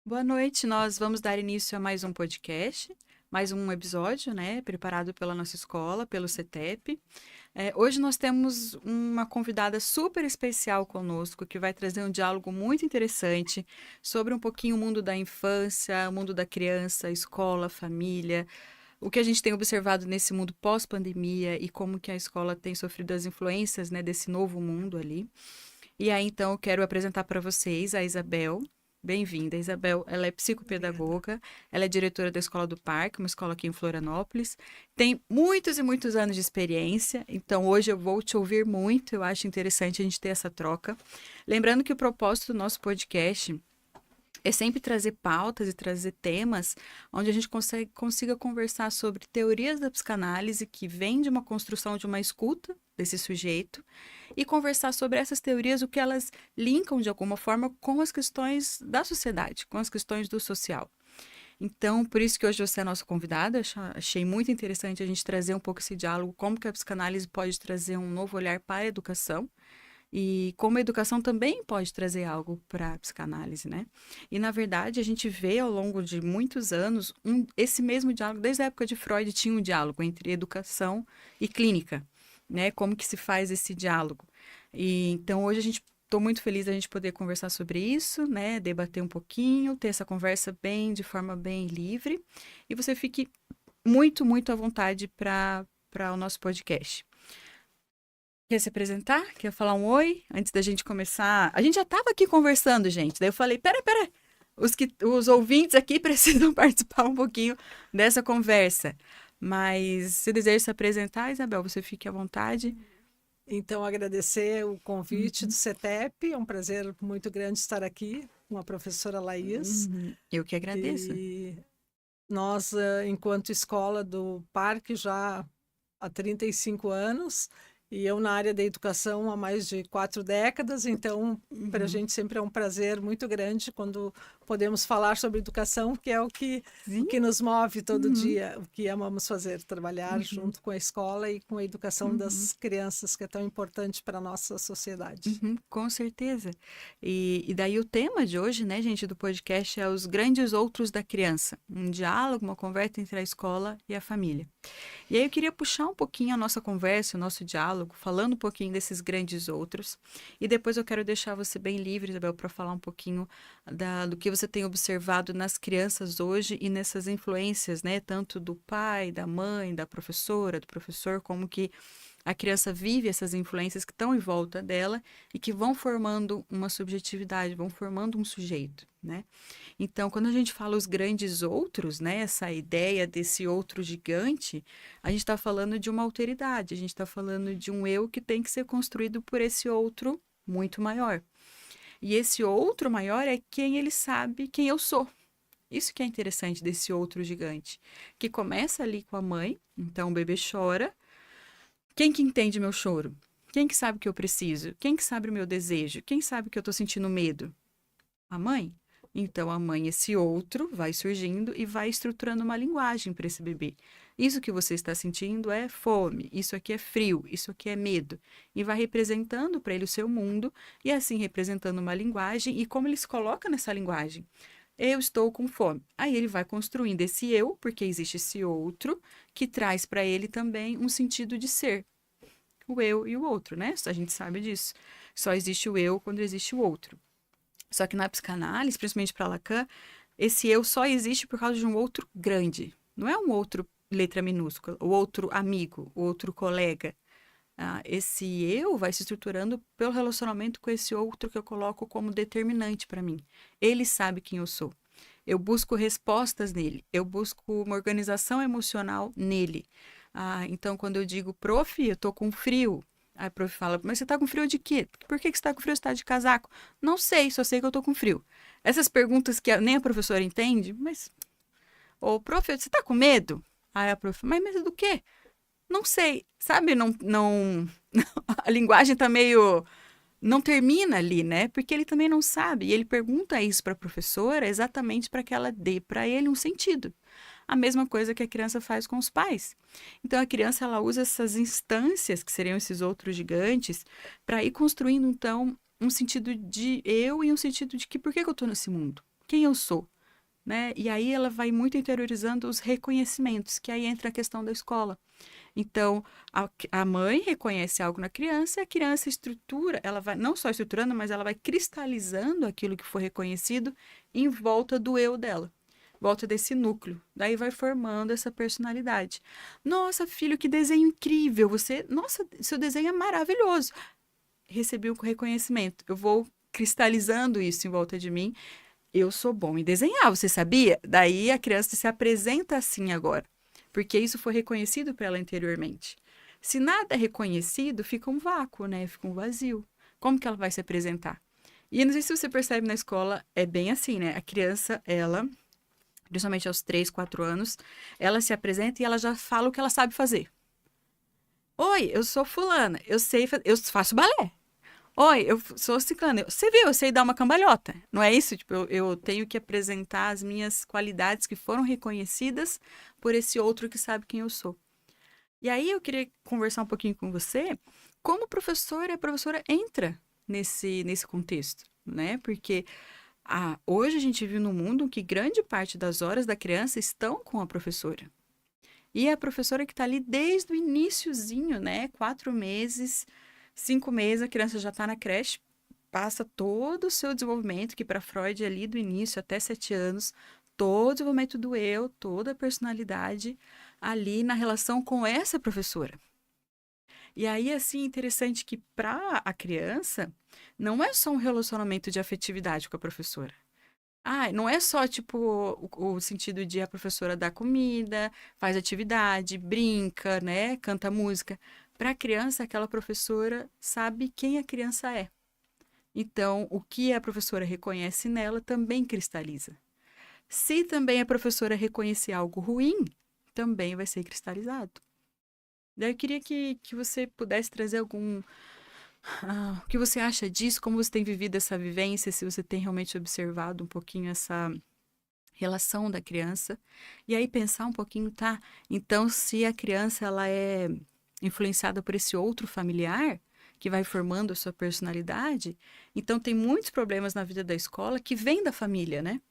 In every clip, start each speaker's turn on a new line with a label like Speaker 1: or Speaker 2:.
Speaker 1: Boa noite, nós vamos dar início a mais um podcast, mais um episódio, né, preparado pela nossa escola, pelo CETEP. Hoje nós temos uma convidada super especial conosco, que vai trazer um diálogo muito interessante sobre um pouquinho o mundo da infância, o mundo da criança, escola, família, o que a gente tem observado nesse mundo pós-pandemia e como que a escola tem sofrido as influências, né, desse novo mundo ali. E aí, então, eu quero apresentar para vocês a Isabel. Bem-vinda, Isabel. Ela é
Speaker 2: Obrigada.
Speaker 1: psicopedagoga, ela é diretora da Escola do Parque, uma escola aqui em Florianópolis. Tem muitos e muitos anos de experiência, então hoje eu vou te ouvir muito. Eu acho interessante a gente ter essa troca. Lembrando que o propósito do nosso podcast é sempre trazer pautas e trazer temas onde a gente consiga conversar sobre teorias da psicanálise que vêm de uma construção de uma escuta desse sujeito e conversar sobre essas teorias, o que elas linkam de alguma forma com as questões da sociedade, com as questões do social. Então, por isso que hoje você é nosso convidado, achei muito interessante a gente trazer um pouco esse diálogo, como que a psicanálise pode trazer um novo olhar para a educação e como a educação também pode trazer algo para a psicanálise, né? E, na verdade, a gente vê ao longo de muitos anos esse mesmo diálogo, desde a época de Freud tinha um diálogo entre educação e clínica, né? Como que se faz esse diálogo. E, então, hoje a gente estou muito feliz da gente poder conversar sobre isso, né? Debater um pouquinho, ter essa conversa de forma bem livre. E você fique muito, muito à vontade para o nosso podcast. Quer se apresentar? Quer falar um oi antes da gente começar? A gente já estava aqui conversando, gente. Daí eu falei: pera. Os ouvintes aqui precisam participar um pouquinho dessa conversa. Mas se deseja se apresentar, Isabel, você fique à vontade.
Speaker 2: Então, agradecer o convite do
Speaker 1: Uhum,
Speaker 2: CETEP, é um prazer muito grande estar aqui com a professora Laís.
Speaker 1: Eu que agradeço.
Speaker 2: E nós, enquanto escola do Parque, já há 35 anos, e eu na área da educação há mais de 4 décadas, então para a
Speaker 1: Uhum,
Speaker 2: gente sempre é um prazer muito grande quando podemos falar sobre educação, que é o
Speaker 1: sim.
Speaker 2: que nos move todo
Speaker 1: Uhum,
Speaker 2: dia, o que amamos fazer, trabalhar
Speaker 1: uhum,
Speaker 2: junto com a escola e com a educação
Speaker 1: uhum.
Speaker 2: das crianças, que é tão importante para a nossa sociedade.
Speaker 1: Uhum, com certeza. E daí o tema de hoje, né, gente, do podcast é os grandes outros da criança. Um diálogo, uma conversa entre a escola e a família. E aí eu queria puxar um pouquinho a nossa conversa, o nosso diálogo, falando um pouquinho desses grandes outros. E depois eu quero deixar você bem livre, Isabel, para falar um pouquinho do que você tem observado nas crianças hoje e nessas influências, né? Tanto do pai, da mãe, da professora, do professor, como que a criança vive essas influências que estão em volta dela e que vão formando uma subjetividade, vão formando um sujeito, né? Então, quando a gente fala os grandes outros, né, essa ideia desse outro gigante, a gente está falando de uma alteridade, a gente está falando de um eu que tem que ser construído por esse outro muito maior. E esse outro maior é quem ele sabe quem eu sou. Isso que é interessante desse outro gigante, que começa ali com a mãe, então o bebê chora. Quem que entende meu choro? Quem que sabe o que eu preciso? Quem que sabe o meu desejo? Quem sabe que eu estou sentindo medo? A mãe? Então, a mãe, esse outro, vai surgindo e vai estruturando uma linguagem para esse bebê. Isso que você está sentindo é fome, isso aqui é frio, isso aqui é medo. E vai representando para ele o seu mundo, e assim representando uma linguagem, e como ele se coloca nessa linguagem. Eu estou com fome. Aí ele vai construindo esse eu, porque existe esse outro, que traz para ele também um sentido de ser. O eu e o outro, né? A gente sabe disso. Só existe o eu quando existe o outro. Só que na psicanálise, principalmente para Lacan, esse eu só existe por causa de um outro grande. Não é um outro letra minúscula, o outro amigo, o outro colega. Esse eu vai se estruturando pelo relacionamento com esse outro que eu coloco como determinante para mim. Ele sabe quem eu sou. Eu busco respostas nele, eu busco uma organização emocional nele. Então, quando eu digo, prof, eu tô com frio. Aí a prof fala, mas você tá com frio de quê? Por que você tá com frio? Você tá de casaco? Não sei, só sei que eu tô com frio. Essas perguntas que nem a professora entende, mas, ô, prof, você tá com medo? Aí a prof, mas medo do quê? Não sei, sabe? A linguagem tá meio não termina ali, né? Porque ele também não sabe. E ele pergunta isso para a professora exatamente para que ela dê para ele um sentido. A mesma coisa que a criança faz com os pais. Então a criança ela usa essas instâncias que seriam esses outros gigantes para ir construindo então um sentido de eu e um sentido de que por que eu estou nesse mundo? Quem eu sou? né? E aí ela vai muito interiorizando os reconhecimentos, que aí entra a questão da escola. Então, a mãe reconhece algo na criança, e a criança estrutura, ela vai não só estruturando, mas ela vai cristalizando aquilo que foi reconhecido em volta do eu dela, volta desse núcleo. Daí vai formando essa personalidade. Nossa, filho, que desenho incrível! Nossa, seu desenho é maravilhoso. Recebi o reconhecimento. Eu vou cristalizando isso em volta de mim. Eu sou bom em desenhar, você sabia? Daí a criança se apresenta assim agora, porque isso foi reconhecido para ela anteriormente. Se nada é reconhecido, fica um vácuo, né? Fica um vazio. Como que ela vai se apresentar? E não sei se você percebe na escola, é bem assim, né? A criança, ela, principalmente aos 3, 4 anos, ela se apresenta e ela já fala o que ela sabe fazer. Oi, eu sou fulana, eu faço balé. Oi, eu sou ciclana. Você viu, eu sei dar uma cambalhota. Não é isso? Tipo, eu tenho que apresentar as minhas qualidades que foram reconhecidas por esse outro que sabe quem eu sou. E aí eu queria conversar um pouquinho com você, como a professora entra nesse contexto, né? Porque hoje a gente vive num mundo que grande parte das horas da criança estão com a professora. E é a professora que está ali desde o iniciozinho, né? 4 meses, 5 meses, a criança já está na creche, passa todo o seu desenvolvimento, que para Freud é ali do início até 7 anos, todo o desenvolvimento do eu, toda a personalidade ali na relação com essa professora. E aí, assim, interessante que para a criança, não é só um relacionamento de afetividade com a professora. Ah, não é só, tipo, o sentido de a professora dar comida, faz atividade, brinca, né? Canta música. Para a criança, aquela professora sabe quem a criança é. Então, o que a professora reconhece nela também cristaliza. Se também a professora reconhecer algo ruim, também vai ser cristalizado. Daí eu queria que você pudesse trazer o que você acha disso, como você tem vivido essa vivência, se você tem realmente observado um pouquinho essa relação da criança. E aí pensar um pouquinho, tá? Então, se a criança ela é influenciada por esse outro familiar que vai formando a sua personalidade, então tem muitos problemas na vida da escola que vêm da família, né?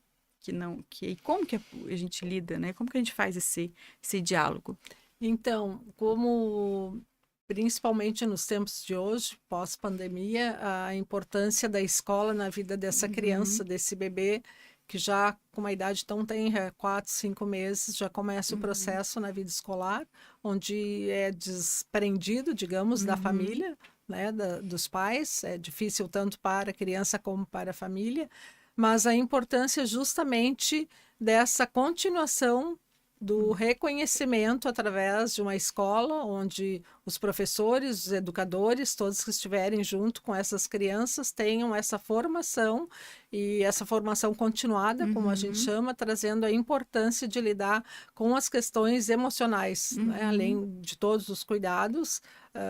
Speaker 1: Que não, que como que a gente lida, né? Como que a gente faz esse diálogo?
Speaker 2: Então, como principalmente nos tempos de hoje, pós-pandemia, a importância da escola na vida dessa criança,
Speaker 1: Uhum,
Speaker 2: desse bebê, que já com uma idade tão tenra, 4, 5 meses, já começa o
Speaker 1: uhum,
Speaker 2: processo na vida escolar, onde é desprendido, digamos, da
Speaker 1: uhum,
Speaker 2: família, né, dos pais, é difícil tanto para a criança como para a família, mas a importância justamente dessa continuação do reconhecimento através de uma escola onde os professores, os educadores, todos que estiverem junto com essas crianças tenham essa formação e essa formação continuada, como a gente
Speaker 1: uhum,
Speaker 2: chama, trazendo a importância de lidar com as questões emocionais, né?
Speaker 1: uhum,
Speaker 2: Além de todos os cuidados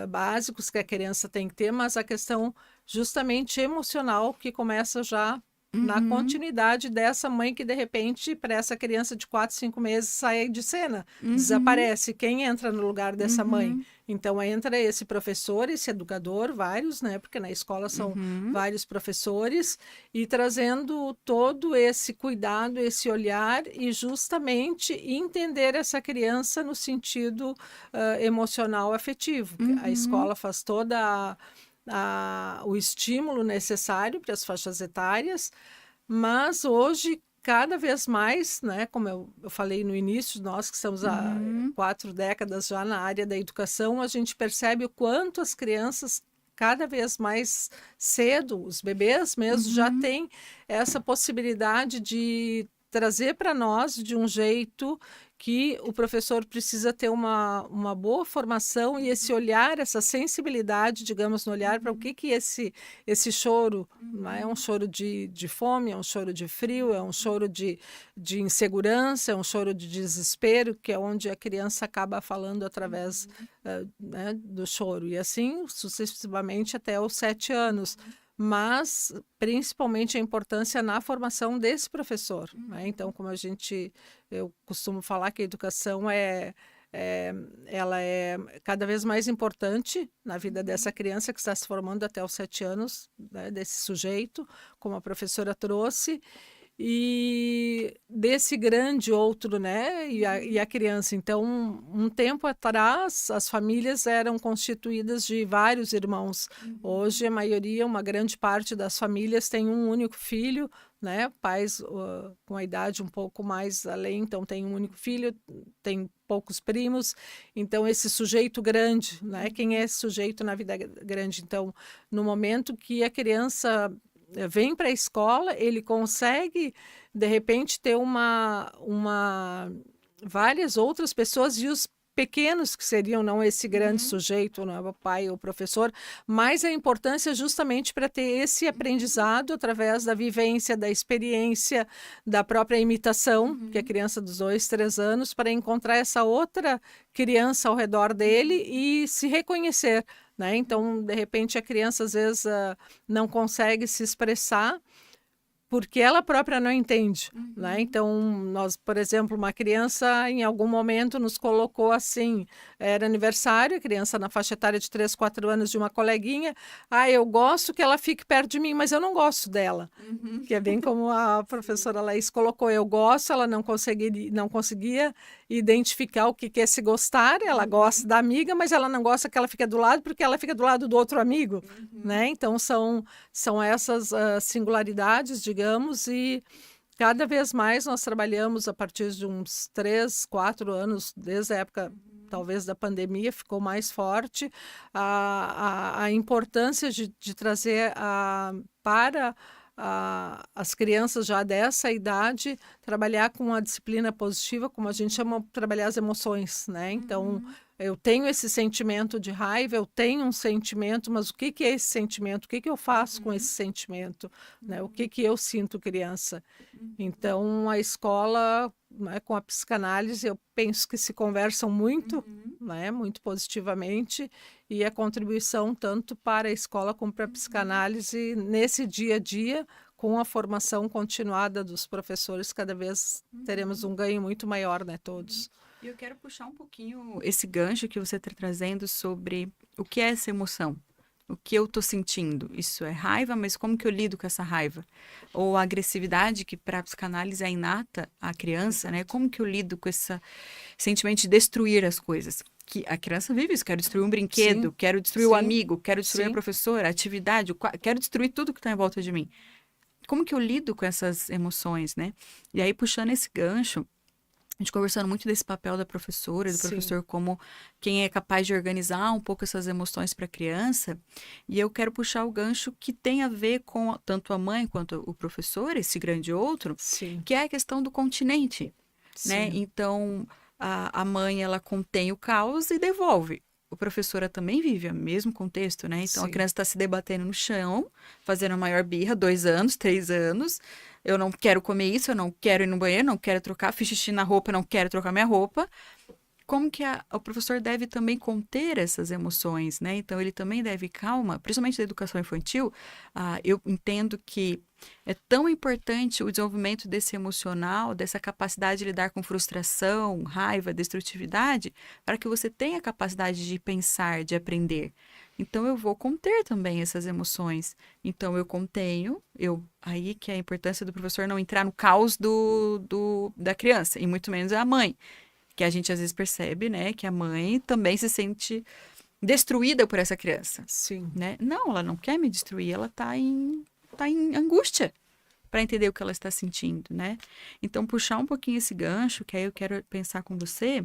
Speaker 2: básicos que a criança tem que ter, mas a questão justamente emocional que começa já na
Speaker 1: uhum,
Speaker 2: continuidade dessa mãe que de repente para essa criança de 4, 5 meses sai de cena,
Speaker 1: uhum,
Speaker 2: desaparece. Quem entra no lugar dessa mãe?
Speaker 1: uhum,
Speaker 2: Então entra esse professor, esse educador, vários, né? Porque na escola são
Speaker 1: uhum,
Speaker 2: vários professores e trazendo todo esse cuidado, esse olhar e justamente entender essa criança no sentido emocional afetivo. A
Speaker 1: uhum,
Speaker 2: escola faz toda o estímulo necessário para as faixas etárias, mas hoje, cada vez mais, né, como eu falei no início, nós que estamos há
Speaker 1: uhum,
Speaker 2: 4 décadas já na área da educação, a gente percebe o quanto as crianças, cada vez mais cedo, os bebês mesmo, já
Speaker 1: uhum,
Speaker 2: têm essa possibilidade de trazer para nós de um jeito que o professor precisa ter uma boa formação e esse olhar, essa sensibilidade, digamos, no olhar para o
Speaker 1: uhum,
Speaker 2: que esse choro, não é um
Speaker 1: uhum,
Speaker 2: choro de fome, é um choro de frio, é um choro de insegurança, é um choro de desespero, que é onde a criança acaba falando através
Speaker 1: uhum,
Speaker 2: né, do choro. E assim sucessivamente até os 7 anos. Mas principalmente a importância na formação desse professor, né? Então,
Speaker 1: uhum,
Speaker 2: eu costumo falar que a educação ela é cada vez mais importante na vida dessa
Speaker 1: uhum,
Speaker 2: criança que está se formando até os 7 anos, né, desse sujeito, como a professora trouxe, e desse grande outro, né? E a criança. Então, um tempo atrás, as famílias eram constituídas de vários irmãos. Hoje, a maioria, uma grande parte das famílias tem um único filho, né? Pais com a idade um pouco mais além, então tem um único filho, tem poucos primos. Então, esse sujeito grande, né? Quem é esse sujeito na vida grande? Então, no momento que a criança vem para a escola, ele consegue, de repente, ter várias outras pessoas e os pequenos que seriam não esse grande sujeito, não é o pai ou o professor, mas a importância justamente para ter esse aprendizado através da vivência, da experiência, da própria imitação, que é a criança dos 2, 3 anos, para encontrar essa outra criança ao redor dele e se reconhecer, né? Então, de repente, a criança às vezes não consegue se expressar porque ela própria não entende, né? Então, nós, por exemplo, uma criança em algum momento nos colocou assim, era aniversário, a criança na faixa etária de 3, 4 anos de uma coleguinha, eu gosto que ela fique perto de mim, mas eu não gosto dela, que é bem como a professora Laís colocou, eu gosto, ela não conseguia identificar o que é se gostar, ela gosta da amiga, mas ela não gosta que ela fique do lado, porque ela fica do lado do outro amigo, né? Então, são essas singularidades, digamos, e cada vez mais nós trabalhamos a partir de uns 3, 4 anos, desde a época, talvez, da pandemia, ficou mais forte a importância de trazer para as crianças já dessa idade, trabalhar com a disciplina positiva, como a gente chama, trabalhar as emoções, né? Então, eu tenho esse sentimento de raiva, eu tenho um sentimento, mas o que é esse sentimento? O que eu faço com esse sentimento? Né? O que eu sinto, criança? Então, a escola, né, com a psicanálise, eu penso que se conversam muito, né, muito positivamente, e a contribuição tanto para a escola como para a psicanálise nesse dia a dia, com a formação continuada dos professores, cada vez teremos um ganho muito maior, né, todos.
Speaker 1: E eu quero puxar um pouquinho esse gancho que você está trazendo sobre o que é essa emoção. O que eu estou sentindo? Isso é raiva, mas como que eu lido com essa raiva? Ou a agressividade, que para a psicanálise é inata à criança, né? Como que eu lido com esse sentimento de destruir as coisas? Que a criança vive isso, quero destruir um brinquedo, quero destruir o amigo, quero destruir a professora, a atividade, quero destruir tudo que está em volta de mim. Como que eu lido com essas emoções, né? E aí, puxando esse gancho, a gente conversando muito desse papel da professora, do professor como quem é capaz de organizar um pouco essas emoções para a criança. E eu quero puxar o gancho que tem a ver com tanto a mãe quanto o professor, esse grande outro, que é a questão do continente, né? Então, a mãe, ela contém o caos e devolve. O professora também vive o mesmo contexto, né? Então, a criança está se debatendo no chão, fazendo a maior birra, 2 anos, 3 anos. Eu não quero comer isso, eu não quero ir no banheiro, não quero trocar, fiz xixi na roupa, não quero trocar minha roupa. Como que o professor deve também conter essas emoções, né? Então, ele também deve calma, principalmente da educação infantil. Eu entendo que é tão importante o desenvolvimento desse emocional, dessa capacidade de lidar com frustração, raiva, destrutividade, para que você tenha a capacidade de pensar, de aprender. Então, eu vou conter também essas emoções. Então, eu contenho, aí que é a importância do professor não entrar no caos da criança, e muito menos a mãe. Que a gente às vezes percebe, né, que a mãe também se sente destruída por essa criança. Né? Não, ela não quer me destruir, ela tá em angústia para entender o que ela está sentindo, né? Então, puxar um pouquinho esse gancho, que aí eu quero pensar com você,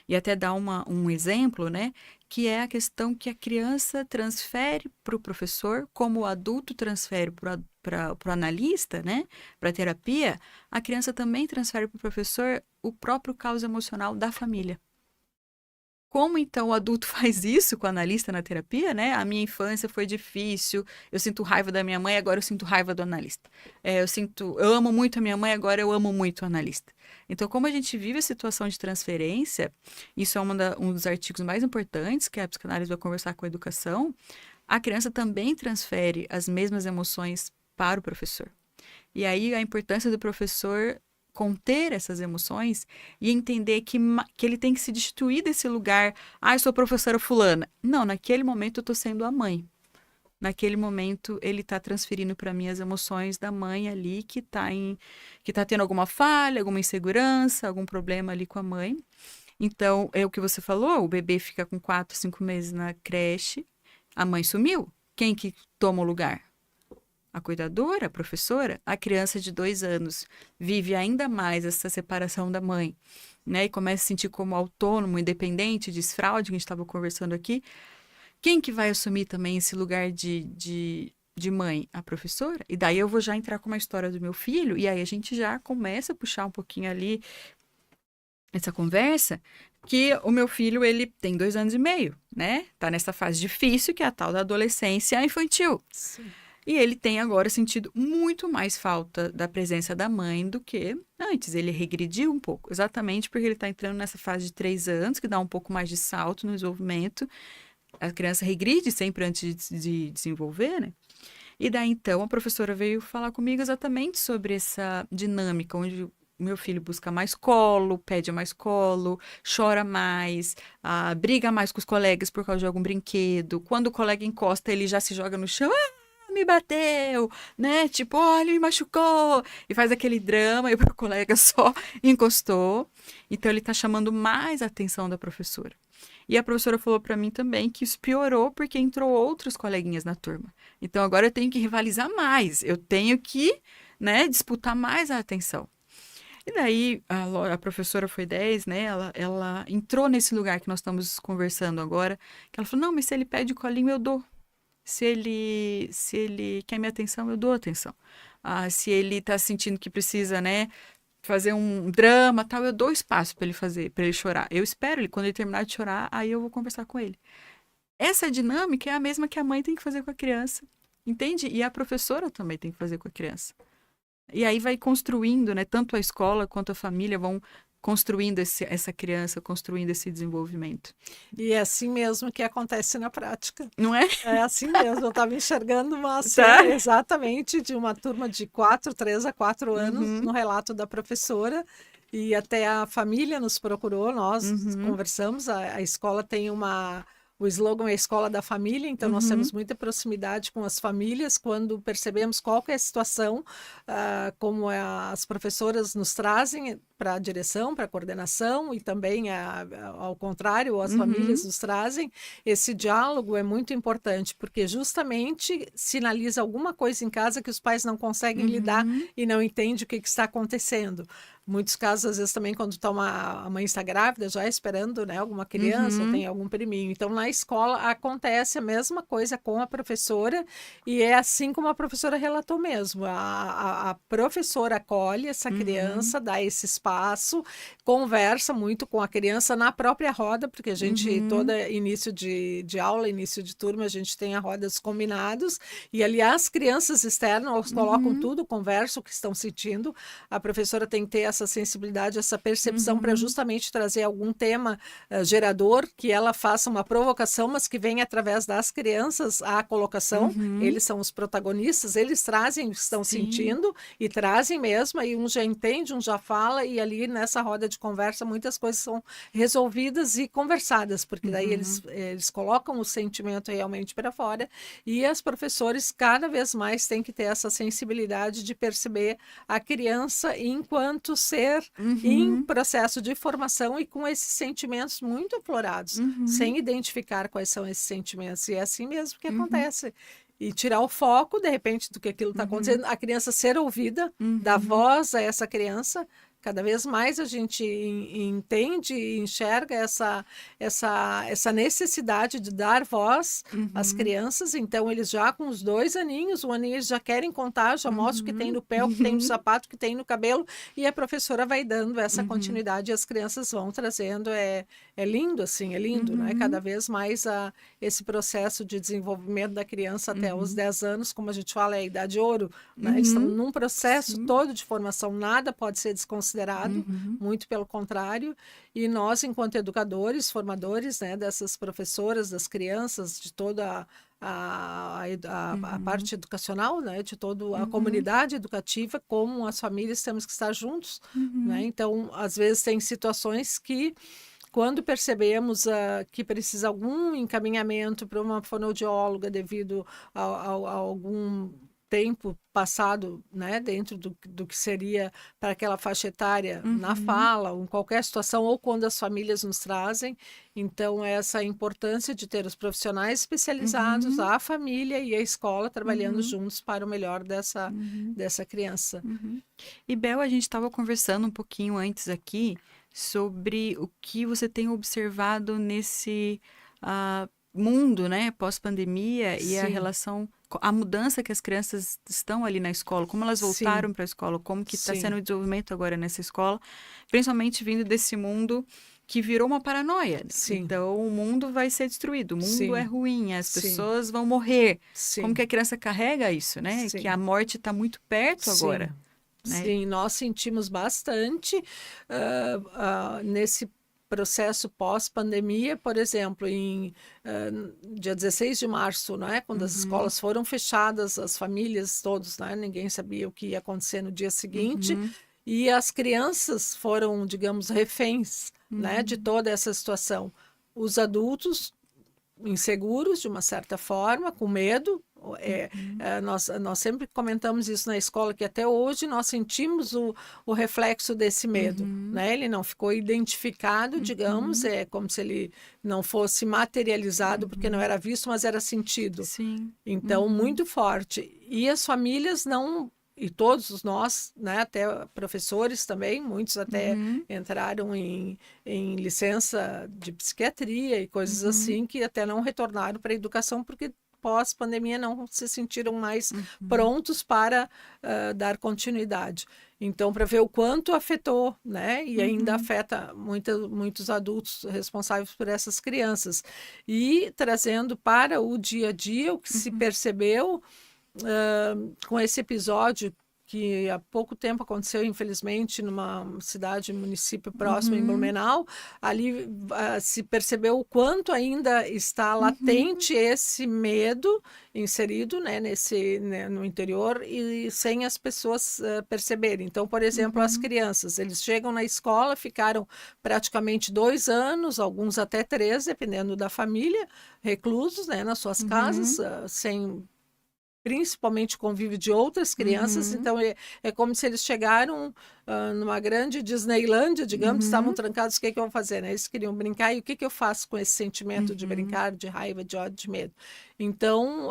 Speaker 1: e até dar um exemplo, né? Que é a questão que a criança transfere para o professor, como o adulto transfere para o analista, né? Para a terapia, a criança também transfere para o professor o próprio caos emocional da família. Como então o adulto faz isso com o analista na terapia, né? A minha infância foi difícil, eu sinto raiva da minha mãe, agora eu sinto raiva do analista. Eu amo muito a minha mãe, agora eu amo muito o analista. Então, como a gente vive a situação de transferência, isso é um dos artigos mais importantes que a psicanálise vai conversar com a educação, a criança também transfere as mesmas emoções para o professor. E aí a importância do professor conter essas emoções e entender que ele tem que se destituir desse lugar. Eu sou professora fulana. Não, naquele momento eu estou sendo a mãe. naquele momento ele está transferindo para mim as emoções da mãe ali que tá tendo alguma falha, alguma insegurança, algum problema ali com a mãe. Então, é o que você falou, o bebê fica com 4, 5 meses na creche, a mãe sumiu. Quem que toma o lugar? A cuidadora, a professora. A criança de 2 anos vive ainda mais essa separação da mãe, né? E começa a se sentir como autônomo, independente, desfraude, que a gente estava conversando aqui. Quem que vai assumir também esse lugar de mãe? A professora? E daí eu vou já entrar com uma história do meu filho, e aí a gente já começa a puxar um pouquinho ali essa conversa, que o meu filho, ele tem 2 anos e meio, né? Tá nessa fase difícil, que é a tal da adolescência infantil.
Speaker 2: Sim.
Speaker 1: E ele tem agora sentido muito mais falta da presença da mãe do que antes. Ele regrediu um pouco, exatamente porque ele está entrando nessa fase de 3 anos, que dá um pouco mais de salto no desenvolvimento. A criança regride sempre antes de desenvolver, né? E daí, então, a professora veio falar comigo exatamente sobre essa dinâmica, onde o meu filho busca mais colo, pede mais colo, chora mais, briga mais com os colegas por causa de algum brinquedo. Quando o colega encosta, ele já se joga no chão, me bateu, né? Tipo, olha, me machucou. E faz aquele drama e o colega só encostou. Então, ele tá chamando mais a atenção da professora. E a professora falou para mim também que isso piorou porque entrou outros coleguinhas na turma. Então, agora eu tenho que rivalizar mais. Eu tenho que, né, disputar mais a atenção. E daí, a professora foi 10, né? Ela entrou nesse lugar que nós estamos conversando agora. Que ela falou, não, mas se ele pede colinho, eu dou. Se ele quer minha atenção, eu dou atenção. Se ele tá sentindo que precisa, né, fazer um drama, tal, eu dou espaço para ele fazer, para ele chorar. Eu espero ele, quando ele terminar de chorar, aí eu vou conversar com ele. Essa dinâmica é a mesma que a mãe tem que fazer com a criança, entende? E a professora também tem que fazer com a criança. E aí vai construindo, né, tanto a escola quanto a família vão construindo essa criança, construindo esse desenvolvimento.
Speaker 2: E é assim mesmo que acontece na prática.
Speaker 1: Não é?
Speaker 2: É assim mesmo, eu estava enxergando uma
Speaker 1: Tá.
Speaker 2: cena exatamente de uma turma de 3 a 4 anos,
Speaker 1: Uhum.
Speaker 2: no relato da professora, e até a família nos procurou, nós conversamos, a escola tem o slogan é a escola da família, então nós temos muita proximidade com as famílias, quando percebemos qual que é a situação, como as professoras nos trazem para a direção, para a coordenação, e também, ao contrário, as famílias nos trazem. Esse diálogo é muito importante, porque justamente sinaliza alguma coisa em casa que os pais não conseguem lidar e não entendem o que está acontecendo. Muitos casos, às vezes, também, quando a mãe está grávida, já esperando, né, alguma criança, ou tem algum priminho. Então, na escola, acontece a mesma coisa com a professora, e é assim como a professora relatou mesmo. A professora acolhe essa criança, dá esse espaço, conversa muito com a criança na própria roda, porque a gente, todo início de aula, início de turma, a gente tem a roda dos combinados, e ali as crianças externas, elas colocam tudo, conversam o que estão sentindo. A professora tem que ter essa sensibilidade, essa percepção para justamente trazer algum tema gerador, que ela faça uma provocação, mas que venha através das crianças a colocação. Eles são os protagonistas, eles trazem o que estão sentindo e trazem mesmo, aí um já entende, um já fala, e ali nessa roda de conversa muitas coisas são resolvidas e conversadas, porque daí eles colocam o sentimento realmente para fora, e as professores cada vez mais têm que ter essa sensibilidade de perceber a criança enquanto ser em processo de formação e com esses sentimentos muito aflorados, sem identificar quais são esses sentimentos. E é assim mesmo que acontece. E tirar o foco, de repente, do que aquilo está acontecendo, a criança ser ouvida, dar voz a essa criança. Cada vez mais a gente entende e enxerga essa necessidade de dar voz às crianças. Então, eles já com os 2 aninhos, 1 aninho, eles já querem contar, já mostram o que tem no pé, o que tem no sapato, o que tem no cabelo, e a professora vai dando essa continuidade e as crianças vão trazendo. É lindo, assim, é lindo, né? Cada vez mais esse processo de desenvolvimento da criança até os 10 anos, como a gente fala, é a idade ouro, né? Eles estão num processo todo de formação, nada pode ser desconsiderado, muito pelo contrário, e nós, enquanto educadores, formadores, né, dessas professoras, das crianças, de toda a parte educacional, né, de toda a comunidade educativa, como as famílias temos que estar juntos, né? Então, às vezes tem situações que quando percebemos que precisa algum encaminhamento para uma fonoaudióloga devido a algum tempo passado, né, dentro do que seria para aquela faixa etária na fala, ou em qualquer situação, ou quando as famílias nos trazem. Então, essa importância de ter os profissionais especializados, a família e a escola trabalhando juntos para o melhor dessa criança.
Speaker 1: E, Bel, a gente estava conversando um pouquinho antes aqui sobre o que você tem observado nesse mundo, né, pós-pandemia e a
Speaker 2: Sim.
Speaker 1: relação, a mudança que as crianças estão ali na escola, como elas voltaram
Speaker 2: Sim.
Speaker 1: para a escola, como que está
Speaker 2: Sim.
Speaker 1: sendo o desenvolvimento agora nessa escola, principalmente vindo desse mundo que virou uma paranoia.
Speaker 2: Sim.
Speaker 1: Então, o mundo vai ser destruído, o mundo
Speaker 2: Sim.
Speaker 1: é ruim, as
Speaker 2: Sim.
Speaker 1: pessoas vão morrer.
Speaker 2: Sim.
Speaker 1: Como que a criança carrega isso, né?
Speaker 2: Sim.
Speaker 1: Que a morte está muito perto agora. Né?
Speaker 2: Sim, nós sentimos bastante nesse processo pós-pandemia, por exemplo, dia 16 de março, né, quando as escolas foram fechadas, as famílias todos, né, ninguém sabia o que ia acontecer no dia seguinte, e as crianças foram, digamos, reféns, né, de toda essa situação. Os adultos inseguros, de uma certa forma, com medo. Nós sempre comentamos isso na escola, que até hoje nós sentimos o reflexo desse medo, né? Ele não ficou identificado, digamos, é como se ele não fosse materializado, porque não era visto, mas era sentido.
Speaker 1: Sim.
Speaker 2: Então, muito forte. E as famílias não... E todos nós, né, até professores também, muitos até entraram em licença de psiquiatria e coisas assim, que até não retornaram para a educação, porque pós-pandemia não se sentiram mais prontos para dar continuidade. Então, para ver o quanto afetou, né? E ainda afeta muitos adultos responsáveis por essas crianças. E trazendo para o dia a dia o que se percebeu com esse episódio que há pouco tempo aconteceu, infelizmente, numa cidade, município próximo, em Blumenau, ali se percebeu o quanto ainda está latente esse medo inserido, né, no interior e sem as pessoas perceberem. Então, por exemplo, as crianças, eles chegam na escola, ficaram praticamente 2 anos, alguns até 3, dependendo da família, reclusos, né, nas suas casas, sem... principalmente convívio de outras crianças, então é como se eles chegaram numa grande Disneylândia, digamos, estavam trancados, o que eu vou fazer, né? Eles queriam brincar, e o que eu faço com esse sentimento de brincar, de raiva, de ódio, de medo? Então,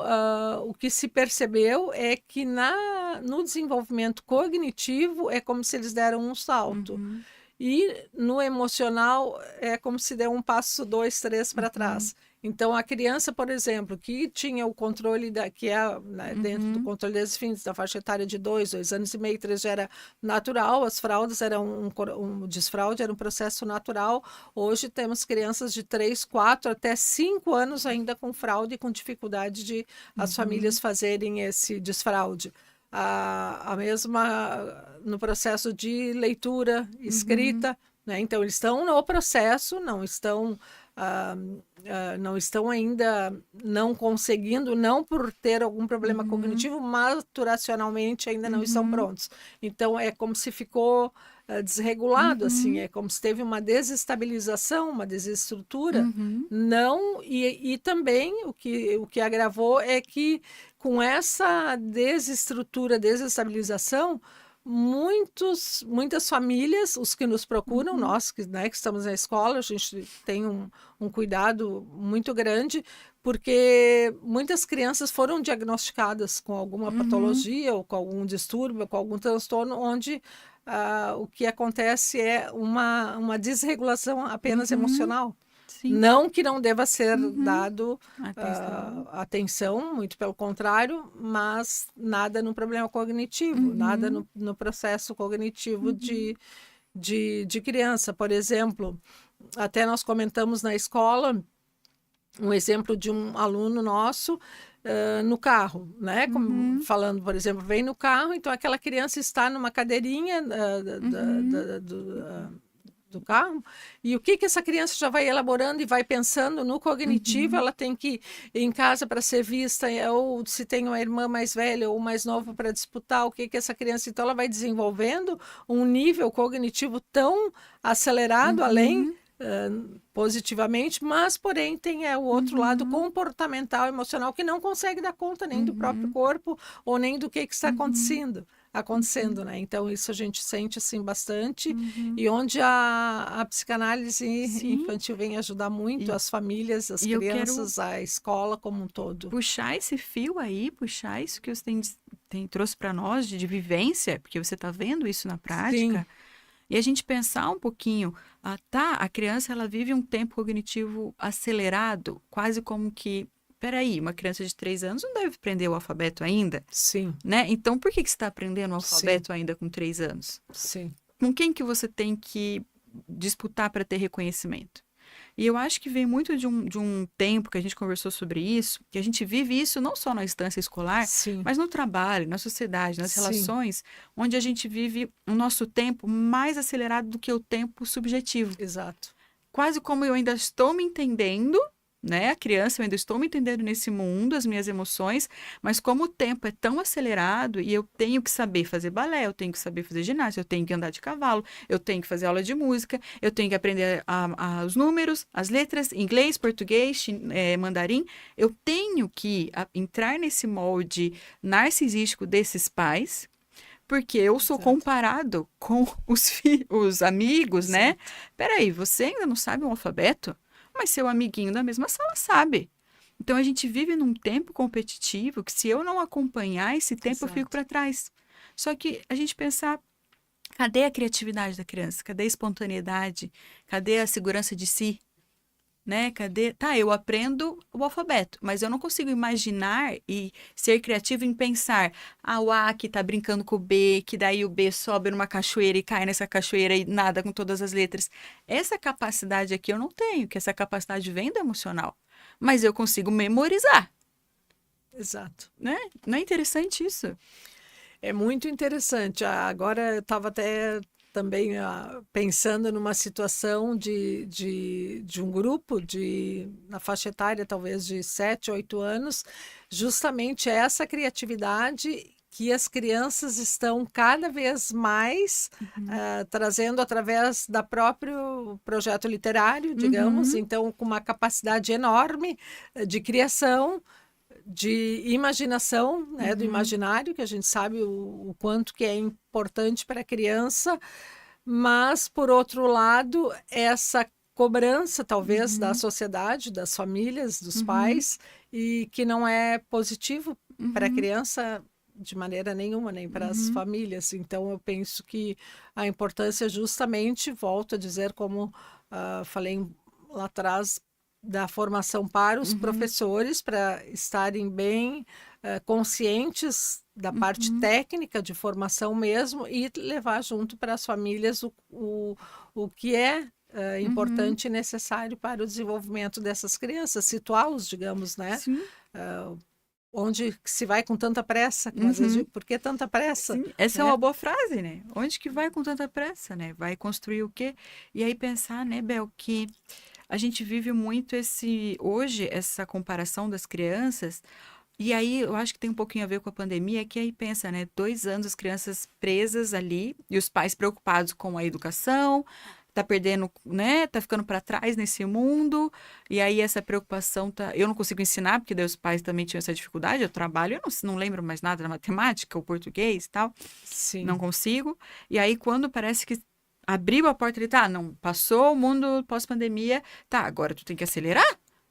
Speaker 2: o que se percebeu é que no desenvolvimento cognitivo é como se eles deram um salto. E no emocional é como se deu um passo 2, 3 para trás. Então, a criança, por exemplo, que tinha o controle, que é né, dentro do controle desses fins, da faixa etária de 2 anos e meio, 3 já era natural, as fraldas eram um desfraude, era um processo natural. Hoje temos crianças de 3, 4, até 5 anos ainda com fraude e com dificuldade de as famílias fazerem esse desfraude. A mesma no processo de leitura, escrita, né? Então, eles estão no processo, não estão ainda não conseguindo, não por ter algum problema cognitivo, maturacionalmente ainda não estão prontos. Então, é como se ficou desregulado, assim, é como se teve uma desestabilização, uma desestrutura. Não, e também o que agravou é que com essa desestrutura, desestabilização, muitas famílias, os que nos procuram, nós que estamos na escola, a gente tem um cuidado muito grande, porque muitas crianças foram diagnosticadas com alguma patologia ou com algum distúrbio, com algum transtorno, onde o que acontece é uma desregulação apenas emocional.
Speaker 1: Sim.
Speaker 2: Não que não deva ser dado atenção, muito pelo contrário, mas nada no problema cognitivo, nada no processo cognitivo de criança. Por exemplo, até nós comentamos na escola um exemplo de um aluno nosso no carro, né? Falando, por exemplo, vem no carro, então aquela criança está numa cadeirinha do carro, e o que essa criança já vai elaborando e vai pensando no cognitivo, ela tem que ir em casa para ser vista, ou se tem uma irmã mais velha ou mais nova para disputar, o que essa criança, então ela vai desenvolvendo um nível cognitivo tão acelerado, além positivamente, mas, porém, tem o outro lado comportamental, emocional, que não consegue dar conta nem do próprio corpo ou nem do que está acontecendo, né? Então, isso a gente sente, assim, bastante, e onde a psicanálise
Speaker 1: Sim.
Speaker 2: infantil vem ajudar muito as famílias, as
Speaker 1: eu quero
Speaker 2: crianças, a escola como um todo.
Speaker 1: puxar esse fio aí, puxar isso que você trouxe para nós de vivência, porque você está vendo isso na prática,
Speaker 2: Sim.
Speaker 1: e a gente pensar um pouquinho, a criança ela vive um tempo cognitivo acelerado, quase como que, peraí, uma criança de 3 anos não deve aprender o alfabeto ainda,
Speaker 2: Sim,
Speaker 1: né? Então, por que você está aprendendo o
Speaker 2: sim,
Speaker 1: alfabeto ainda com 3 anos?
Speaker 2: sim.
Speaker 1: Com quem que você tem que disputar para ter reconhecimento? E eu acho que vem muito de um tempo que a gente conversou sobre isso, que a gente vive isso não só na instância escolar,
Speaker 2: Sim,
Speaker 1: mas no trabalho, na sociedade, nas
Speaker 2: sim,
Speaker 1: relações, onde a gente vive o nosso tempo mais acelerado do que o tempo subjetivo.
Speaker 2: exato.
Speaker 1: Quase como eu ainda estou me entendendo, né? A criança, eu ainda estou me entendendo nesse mundo, as minhas emoções, mas como o tempo é tão acelerado e eu tenho que saber fazer balé, eu tenho que saber fazer ginástica, eu tenho que andar de cavalo, eu tenho que fazer aula de música, eu tenho que aprender os números, as letras, inglês, português, mandarim, eu tenho que entrar nesse molde narcisístico desses pais. Porque eu sou
Speaker 2: Exato.
Speaker 1: comparado com os amigos, né?
Speaker 2: Exato.
Speaker 1: Peraí, você ainda não sabe o alfabeto? Mas seu amiguinho da mesma sala sabe. Então a gente vive num tempo competitivo que se eu não acompanhar esse tempo eu fico
Speaker 2: Exato.
Speaker 1: para trás. Só que a gente pensar, cadê a criatividade da criança? Cadê a espontaneidade? Cadê a segurança de si? Né? Cadê? Tá, eu aprendo o alfabeto, mas eu não consigo imaginar e ser criativo em pensar, o A que tá brincando com o B, que daí o B sobe numa cachoeira e cai nessa cachoeira e nada com todas as letras. Essa capacidade aqui eu não tenho, que essa capacidade vem do emocional, mas eu consigo memorizar,
Speaker 2: Exato.
Speaker 1: né? Não é interessante isso?
Speaker 2: É muito interessante. Agora eu estava até também pensando numa situação de um grupo na faixa etária talvez de 7, 8 anos, justamente essa criatividade que as crianças estão cada vez mais trazendo através da próprio projeto literário, digamos,
Speaker 1: Uhum,
Speaker 2: então com uma capacidade enorme de criação, de imaginação, né, do
Speaker 1: uhum,
Speaker 2: imaginário, que a gente sabe o quanto que é importante para a criança, mas, por outro lado, essa cobrança, talvez, da
Speaker 1: uhum,
Speaker 2: sociedade, das famílias, dos
Speaker 1: uhum,
Speaker 2: pais, e que não é positivo para a
Speaker 1: uhum,
Speaker 2: criança de maneira nenhuma, nem para as
Speaker 1: uhum,
Speaker 2: famílias. Então, eu penso que a importância, justamente, volto a dizer, como falei lá atrás, da formação para os
Speaker 1: uhum,
Speaker 2: professores, para estarem bem conscientes da parte
Speaker 1: uhum,
Speaker 2: técnica de formação mesmo e levar junto para as famílias o que é
Speaker 1: uhum.
Speaker 2: importante e necessário para o desenvolvimento dessas crianças, situá-los, digamos, né?
Speaker 1: Sim.
Speaker 2: Onde se vai com tanta pressa, como às vezes
Speaker 1: Uhum.
Speaker 2: digo, por que tanta pressa,
Speaker 1: Sim, essa é
Speaker 2: né?
Speaker 1: uma boa frase, né? Onde que vai com tanta pressa, né? Vai construir o quê? E aí pensar, né, Bel, que a gente vive muito hoje, essa comparação das crianças, e aí eu acho que tem um pouquinho a ver com a pandemia, que aí pensa, né? 2 anos as crianças presas ali, e os pais preocupados com a educação, tá perdendo, né? Tá ficando para trás nesse mundo, e aí essa preocupação tá. Eu não consigo ensinar, porque daí os pais também tinham essa dificuldade. Eu trabalho, eu não lembro mais nada da matemática, o português e tal, não
Speaker 2: Sim,
Speaker 1: consigo. E aí, quando parece que abriu a porta, ele tá, não, passou o mundo pós-pandemia, tá, agora tu tem que acelerar.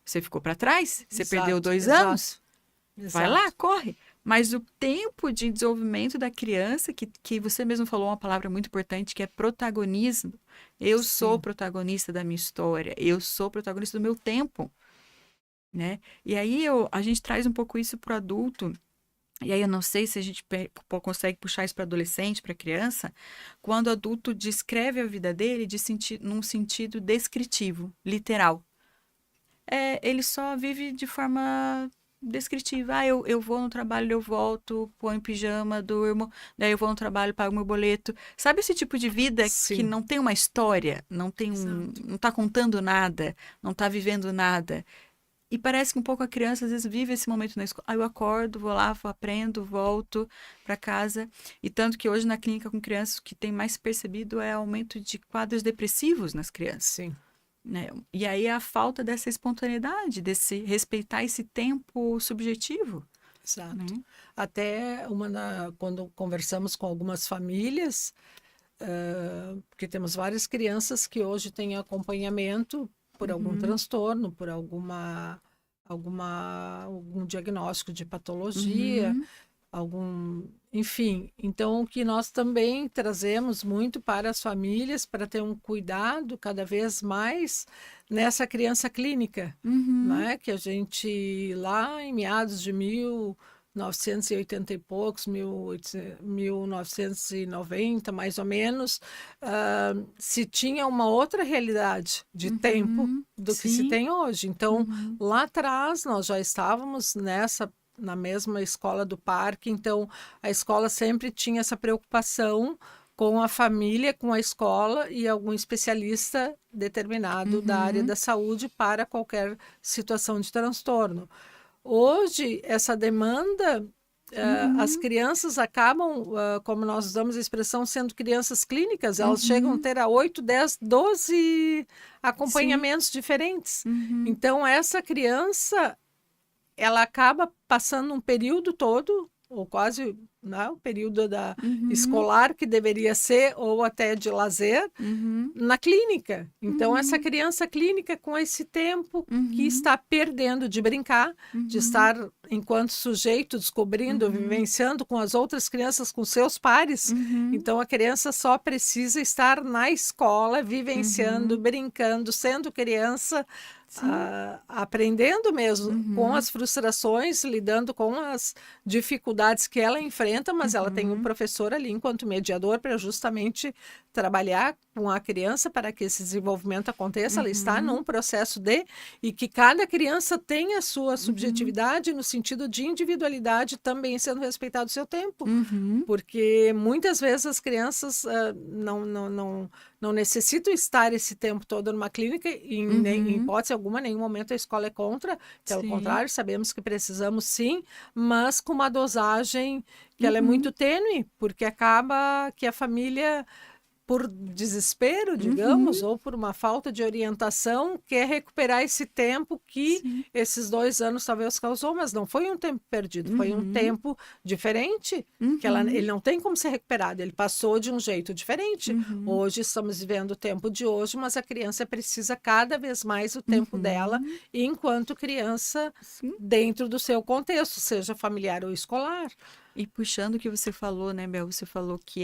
Speaker 1: Você ficou para trás, você perdeu
Speaker 2: exato,
Speaker 1: 2 anos.
Speaker 2: exato,
Speaker 1: Vai lá,
Speaker 2: exato.
Speaker 1: corre. Mas o tempo de desenvolvimento da criança, que você mesmo falou uma palavra muito importante, que é protagonismo. Eu sou
Speaker 2: Sim,
Speaker 1: protagonista da minha história, eu sou protagonista do meu tempo, né? E aí a gente traz um pouco isso para o adulto. E aí eu não sei se a gente consegue puxar isso para adolescente, para criança, quando o adulto descreve a vida dele num sentido descritivo, literal. Ele só vive de forma descritiva. Eu vou no trabalho, eu volto, ponho pijama, durmo, daí eu vou no trabalho, pago meu boleto. Sabe esse tipo de vida que
Speaker 2: sim,
Speaker 1: não tem uma história,
Speaker 2: exato.
Speaker 1: não tá contando nada, não tá vivendo nada. E parece que um pouco a criança às vezes vive esse momento na escola. Eu acordo, vou lá, aprendo, volto para casa. E tanto que hoje na clínica com crianças o que tem mais percebido é aumento de quadros depressivos nas crianças.
Speaker 2: Sim.
Speaker 1: né? E aí a falta dessa espontaneidade, desse respeitar esse tempo subjetivo,
Speaker 2: Exato.
Speaker 1: né?
Speaker 2: Até quando conversamos com algumas famílias, porque temos várias crianças que hoje têm acompanhamento por algum transtorno, por algum diagnóstico de patologia,
Speaker 1: Uhum,
Speaker 2: enfim. Então, o que nós também trazemos muito para as famílias, para ter um cuidado cada vez mais nessa criança clínica,
Speaker 1: uhum,
Speaker 2: né? Que a gente, lá em meados de 1980 e poucos, 1990, mais ou menos, se tinha uma outra realidade de tempo
Speaker 1: uhum,
Speaker 2: do que se
Speaker 1: sim,
Speaker 2: tem hoje. Então,
Speaker 1: uhum,
Speaker 2: lá atrás, nós já estávamos na mesma escola do parque, então a escola sempre tinha essa preocupação com a família, com a escola e algum especialista determinado da área
Speaker 1: uhum,
Speaker 2: da saúde para qualquer situação de transtorno. Hoje, essa demanda, as
Speaker 1: uhum,
Speaker 2: crianças acabam, como nós usamos a expressão, sendo crianças clínicas, elas chegam a
Speaker 1: uhum,
Speaker 2: ter a 8, 10, 12
Speaker 1: sim,
Speaker 2: acompanhamentos diferentes.
Speaker 1: uhum,
Speaker 2: Então, essa criança, ela acaba passando um período todo, ou quase, né, o período
Speaker 1: uhum,
Speaker 2: escolar que deveria ser, ou até de lazer,
Speaker 1: uhum,
Speaker 2: na clínica. Então, essa
Speaker 1: uhum,
Speaker 2: criança clínica, com esse tempo que
Speaker 1: uhum,
Speaker 2: está perdendo de brincar, de
Speaker 1: uhum,
Speaker 2: estar enquanto sujeito, descobrindo,
Speaker 1: uhum,
Speaker 2: vivenciando com as outras crianças, com seus pares.
Speaker 1: uhum,
Speaker 2: Então, a criança só precisa estar na escola, vivenciando,
Speaker 1: uhum,
Speaker 2: brincando, sendo criança,
Speaker 1: sim,
Speaker 2: aprendendo mesmo com
Speaker 1: uhum,
Speaker 2: as frustrações, lidando com as dificuldades que ela enfrenta, mas ela tem um
Speaker 1: uhum,
Speaker 2: professor ali enquanto mediador para justamente trabalhar com a criança para que esse desenvolvimento aconteça. Ela está
Speaker 1: uhum,
Speaker 2: num processo e que cada criança tem a sua
Speaker 1: uhum,
Speaker 2: subjetividade no sentido de individualidade, também sendo respeitado o seu tempo.
Speaker 1: uhum,
Speaker 2: Porque muitas vezes as crianças não necessitam estar esse tempo todo numa clínica, e em
Speaker 1: uhum,
Speaker 2: hipótese alguma, nenhum momento a escola é contra, pelo
Speaker 1: sim,
Speaker 2: contrário, sabemos que precisamos sim, mas com uma dosagem que ela é muito
Speaker 1: uhum,
Speaker 2: tênue, porque acaba que a família, por desespero, digamos,
Speaker 1: uhum,
Speaker 2: ou por uma falta de orientação, quer recuperar esse tempo que
Speaker 1: sim,
Speaker 2: esses 2 anos talvez causou, mas não foi um tempo perdido, foi um
Speaker 1: uhum,
Speaker 2: tempo diferente, que
Speaker 1: uhum,
Speaker 2: ele não tem como ser recuperado, ele passou de um jeito diferente.
Speaker 1: uhum,
Speaker 2: Hoje estamos vivendo o tempo de hoje, mas a criança precisa cada vez mais o tempo dela,
Speaker 1: uhum,
Speaker 2: enquanto criança,
Speaker 1: sim.
Speaker 2: dentro do seu contexto, seja familiar ou escolar.
Speaker 1: E puxando o que você falou, né, Bel? Você falou que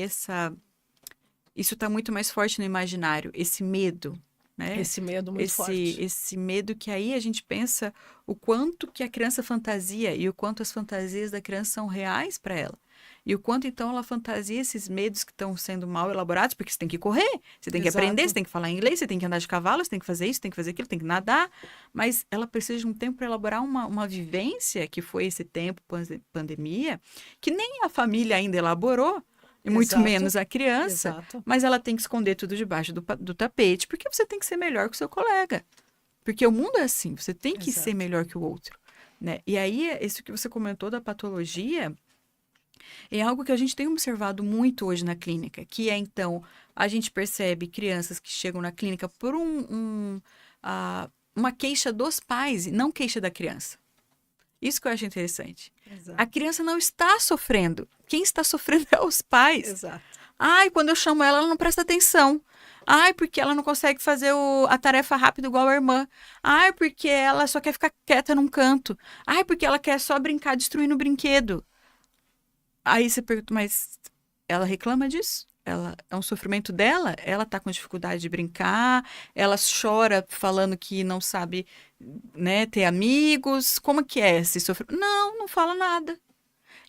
Speaker 1: isso está muito mais forte no imaginário, esse medo, né?
Speaker 2: Esse medo muito
Speaker 1: Esse,
Speaker 2: forte.
Speaker 1: esse medo que aí a gente pensa o quanto que a criança fantasia e o quanto as fantasias da criança são reais para ela. E o quanto então ela fantasia esses medos que estão sendo mal elaborados, porque você tem que correr, você tem que aprender, você
Speaker 2: Exato,
Speaker 1: tem que falar inglês, você tem que andar de cavalo, você tem que fazer isso, tem que fazer aquilo, tem que nadar. Mas ela precisa de um tempo para elaborar uma vivência, que foi esse tempo pandemia, que nem a família ainda elaborou, e muito
Speaker 2: exato,
Speaker 1: menos a criança,
Speaker 2: exato.
Speaker 1: mas ela tem que esconder tudo debaixo do tapete, porque você tem que ser melhor que o seu colega. Porque o mundo é assim, você tem que ser
Speaker 2: Exato.
Speaker 1: melhor que o outro, né? E aí, isso que você comentou da patologia é algo que a gente tem observado muito hoje na clínica, que é, então, a gente percebe crianças que chegam na clínica por uma queixa dos pais e não queixa da criança. Isso que eu acho interessante. A
Speaker 2: Exato.
Speaker 1: criança não está sofrendo. Quem está sofrendo é os pais.
Speaker 2: Exato.
Speaker 1: Ai, quando eu chamo ela, ela não presta atenção. Ai, porque ela não consegue fazer a tarefa rápido igual a irmã. Ai, porque ela só quer ficar quieta num canto. Ai, porque ela quer só brincar destruindo o brinquedo. Aí você pergunta, mas ela reclama disso? Ela é um sofrimento dela? Ela tá com dificuldade de brincar? Ela chora falando que não sabe, né, ter amigos? Como que é esse sofrimento? Não, não fala nada.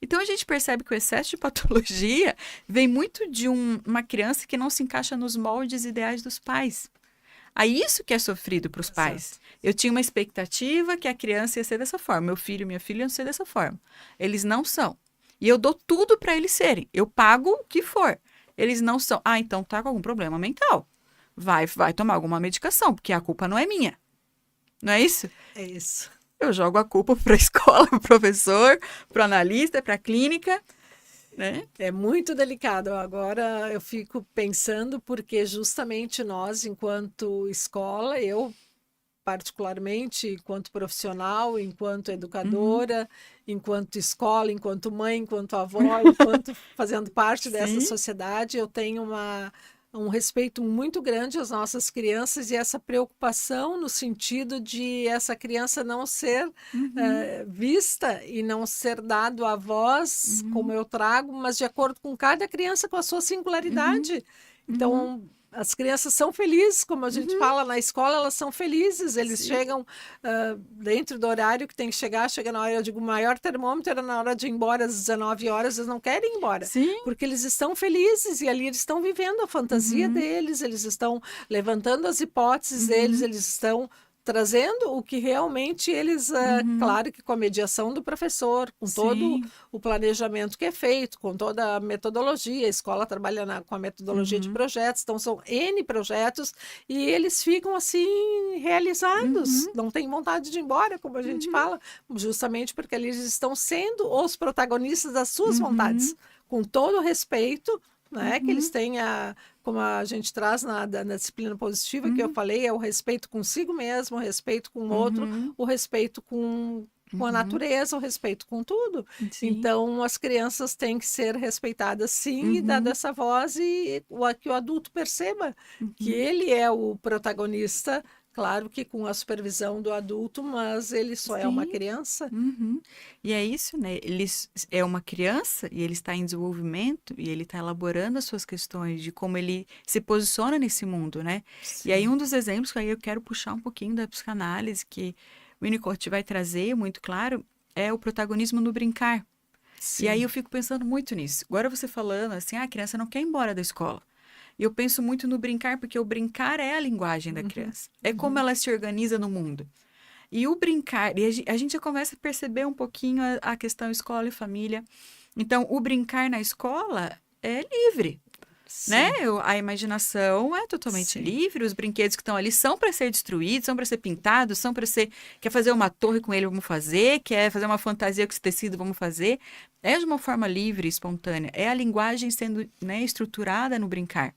Speaker 1: Então a gente percebe que o excesso de patologia vem muito de uma criança que não se encaixa nos moldes ideais dos pais. Aí isso que é sofrido para os pais.
Speaker 2: Exato.
Speaker 1: Eu tinha uma expectativa que a criança ia ser dessa forma, meu filho e minha filha iam ser dessa forma. Eles não são. E eu dou tudo para eles serem. Eu pago o que for. Eles não são. Ah, então tá com algum problema mental. Vai tomar alguma medicação, porque a culpa não é minha. Não é isso?
Speaker 2: É isso.
Speaker 1: Eu jogo a culpa para a escola, para o professor, para o analista, para a clínica. né?
Speaker 2: É muito delicado. Agora eu fico pensando porque justamente nós, enquanto escola, eu particularmente, enquanto profissional, enquanto
Speaker 1: Uhum.
Speaker 2: educadora, enquanto escola, enquanto mãe, enquanto avó, enquanto fazendo parte dessa
Speaker 1: Sim.
Speaker 2: sociedade, eu tenho um respeito muito grande às nossas crianças e essa preocupação no sentido de essa criança não ser
Speaker 1: Uhum.
Speaker 2: vista e não ser dado a voz como
Speaker 1: Uhum.
Speaker 2: eu trago, mas de acordo com cada criança com a sua
Speaker 1: Uhum.
Speaker 2: singularidade.
Speaker 1: Uhum.
Speaker 2: Então, as crianças são felizes, como a gente
Speaker 1: Uhum.
Speaker 2: fala na escola, elas são felizes, eles
Speaker 1: Sim.
Speaker 2: chegam dentro do horário que tem que chegar, chega na hora, eu digo, o maior termômetro é na hora de ir embora, às 19 horas, eles não querem ir embora,
Speaker 1: Sim.
Speaker 2: porque eles estão felizes e ali eles estão vivendo a fantasia
Speaker 1: Uhum.
Speaker 2: deles, eles estão levantando as hipóteses deles,
Speaker 1: Uhum.
Speaker 2: eles estão trazendo o que realmente eles,
Speaker 1: Uhum.
Speaker 2: claro que com a mediação do professor, com todo
Speaker 1: Sim.
Speaker 2: o planejamento que é feito, com toda a metodologia, a escola trabalha com a metodologia de
Speaker 1: Uhum.
Speaker 2: projetos, então são N projetos e eles ficam assim realizados,
Speaker 1: Uhum.
Speaker 2: não têm vontade de ir embora, como a gente
Speaker 1: Uhum.
Speaker 2: fala, justamente porque eles estão sendo os protagonistas das suas vontades,
Speaker 1: Uhum.
Speaker 2: com todo o respeito, né, que eles
Speaker 1: Uhum.
Speaker 2: têm como a gente traz na disciplina positiva que eu
Speaker 1: Uhum.
Speaker 2: falei, é o respeito consigo mesmo, o respeito com o outro,
Speaker 1: Uhum.
Speaker 2: o respeito com a
Speaker 1: Uhum.
Speaker 2: natureza, o respeito com tudo.
Speaker 1: Sim.
Speaker 2: Então, as crianças têm que ser respeitadas sim e dada
Speaker 1: Uhum.
Speaker 2: essa voz e que o adulto perceba que
Speaker 1: Uhum.
Speaker 2: ele é o protagonista, claro que com a supervisão do adulto, mas ele só é uma
Speaker 1: Sim.
Speaker 2: criança.
Speaker 1: Uhum. E é isso, né? É uma criança e ele está em desenvolvimento e ele está elaborando as suas questões de como ele se posiciona nesse mundo, né? E aí
Speaker 2: Sim,
Speaker 1: um dos exemplos que aí eu quero puxar um pouquinho da psicanálise que o Winnicott vai trazer, muito claro, é o protagonismo no brincar. E aí
Speaker 2: sim.
Speaker 1: eu fico pensando muito nisso. Agora você falando assim, a criança não quer ir embora da escola. E eu penso muito no brincar, porque o brincar é a linguagem da
Speaker 2: Uhum,
Speaker 1: criança. É como
Speaker 2: uhum.
Speaker 1: ela se organiza no mundo. E o brincar, e a gente já começa a perceber um pouquinho a questão escola e família. Então, o brincar na escola é livre, né?
Speaker 2: Sim,
Speaker 1: A imaginação é totalmente
Speaker 2: sim,
Speaker 1: livre, os brinquedos que estão ali são para ser destruídos, são para ser pintados, são para ser. Quer fazer uma torre com ele, vamos fazer, quer fazer uma fantasia com esse tecido, vamos fazer. É de uma forma livre, espontânea. É a linguagem sendo, né, estruturada no brincar.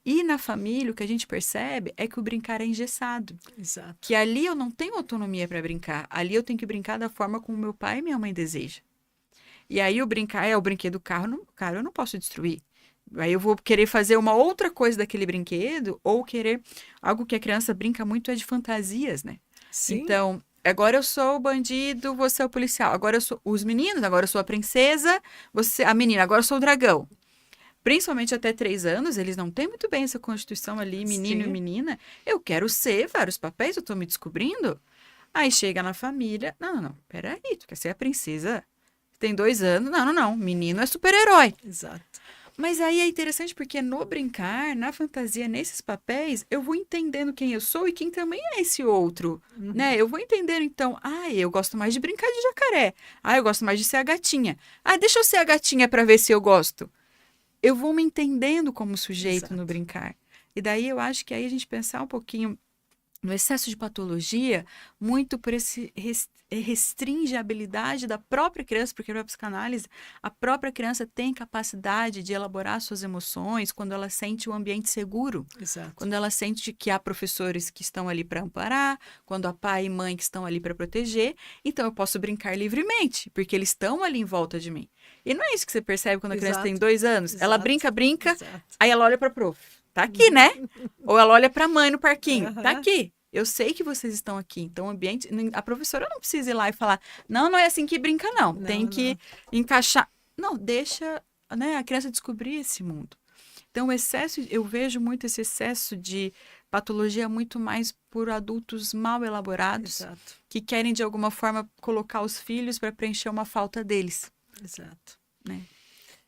Speaker 1: E na família, o que a gente percebe é que o brincar é engessado.
Speaker 2: exato.
Speaker 1: Que ali eu não tenho autonomia para brincar. Ali eu tenho que brincar da forma como meu pai e minha mãe desejam. E aí o brincar é o brinquedo do carro, cara, eu não posso destruir. Aí eu vou querer fazer uma outra coisa daquele brinquedo, ou querer algo que a criança brinca muito é de fantasias, né?
Speaker 2: Sim,
Speaker 1: Então, agora eu sou o bandido, você é o policial. Agora eu sou os meninos, agora eu sou a princesa, você a menina, agora eu sou o dragão. Principalmente até 3 anos, eles não têm muito bem essa constituição ali, menino e
Speaker 2: sim,
Speaker 1: menina. Eu quero ser vários papéis, eu tô me descobrindo. Aí chega na família, não, não, não, peraí, tu quer ser a princesa? Tem 2 anos, não, não, não, menino é super-herói.
Speaker 2: exato.
Speaker 1: Mas aí é interessante porque no brincar, na fantasia, nesses papéis, eu vou entendendo quem eu sou e quem também é esse outro, né?
Speaker 2: Uhum,
Speaker 1: Eu vou entendendo, então, eu gosto mais de brincar de jacaré. Ah, eu gosto mais de ser a gatinha. Ah, deixa eu ser a gatinha para ver se eu gosto. Eu vou me entendendo como sujeito no
Speaker 2: exato,
Speaker 1: brincar. E daí eu acho que aí a gente pensar um pouquinho no excesso de patologia, muito por esse restringe a habilidade da própria criança, porque na psicanálise, a própria criança tem capacidade de elaborar suas emoções quando ela sente o ambiente seguro,
Speaker 2: exato,
Speaker 1: quando ela sente que há professores que estão ali para amparar, quando há pai e mãe que estão ali para proteger, então eu posso brincar livremente, porque eles estão ali em volta de mim. E não é isso que você percebe quando a criança tem
Speaker 2: exato,
Speaker 1: 2 anos? Ela
Speaker 2: exato,
Speaker 1: brinca, brinca,
Speaker 2: exato.
Speaker 1: aí ela olha para prof. Tá aqui, né? Ou ela olha para a mãe no parquinho. Tá
Speaker 2: Aham.
Speaker 1: aqui. Eu sei que vocês estão aqui. Então, o ambiente. A professora não precisa ir lá e falar: não, não é assim que brinca, não. Tem
Speaker 2: Não,
Speaker 1: que
Speaker 2: não.
Speaker 1: encaixar. Não, deixa, né, a criança descobrir esse mundo. Então, o excesso, eu vejo muito esse excesso de patologia muito mais por adultos mal elaborados
Speaker 2: Exato,
Speaker 1: que querem, de alguma forma, colocar os filhos para preencher uma falta deles,
Speaker 2: exato.
Speaker 1: né?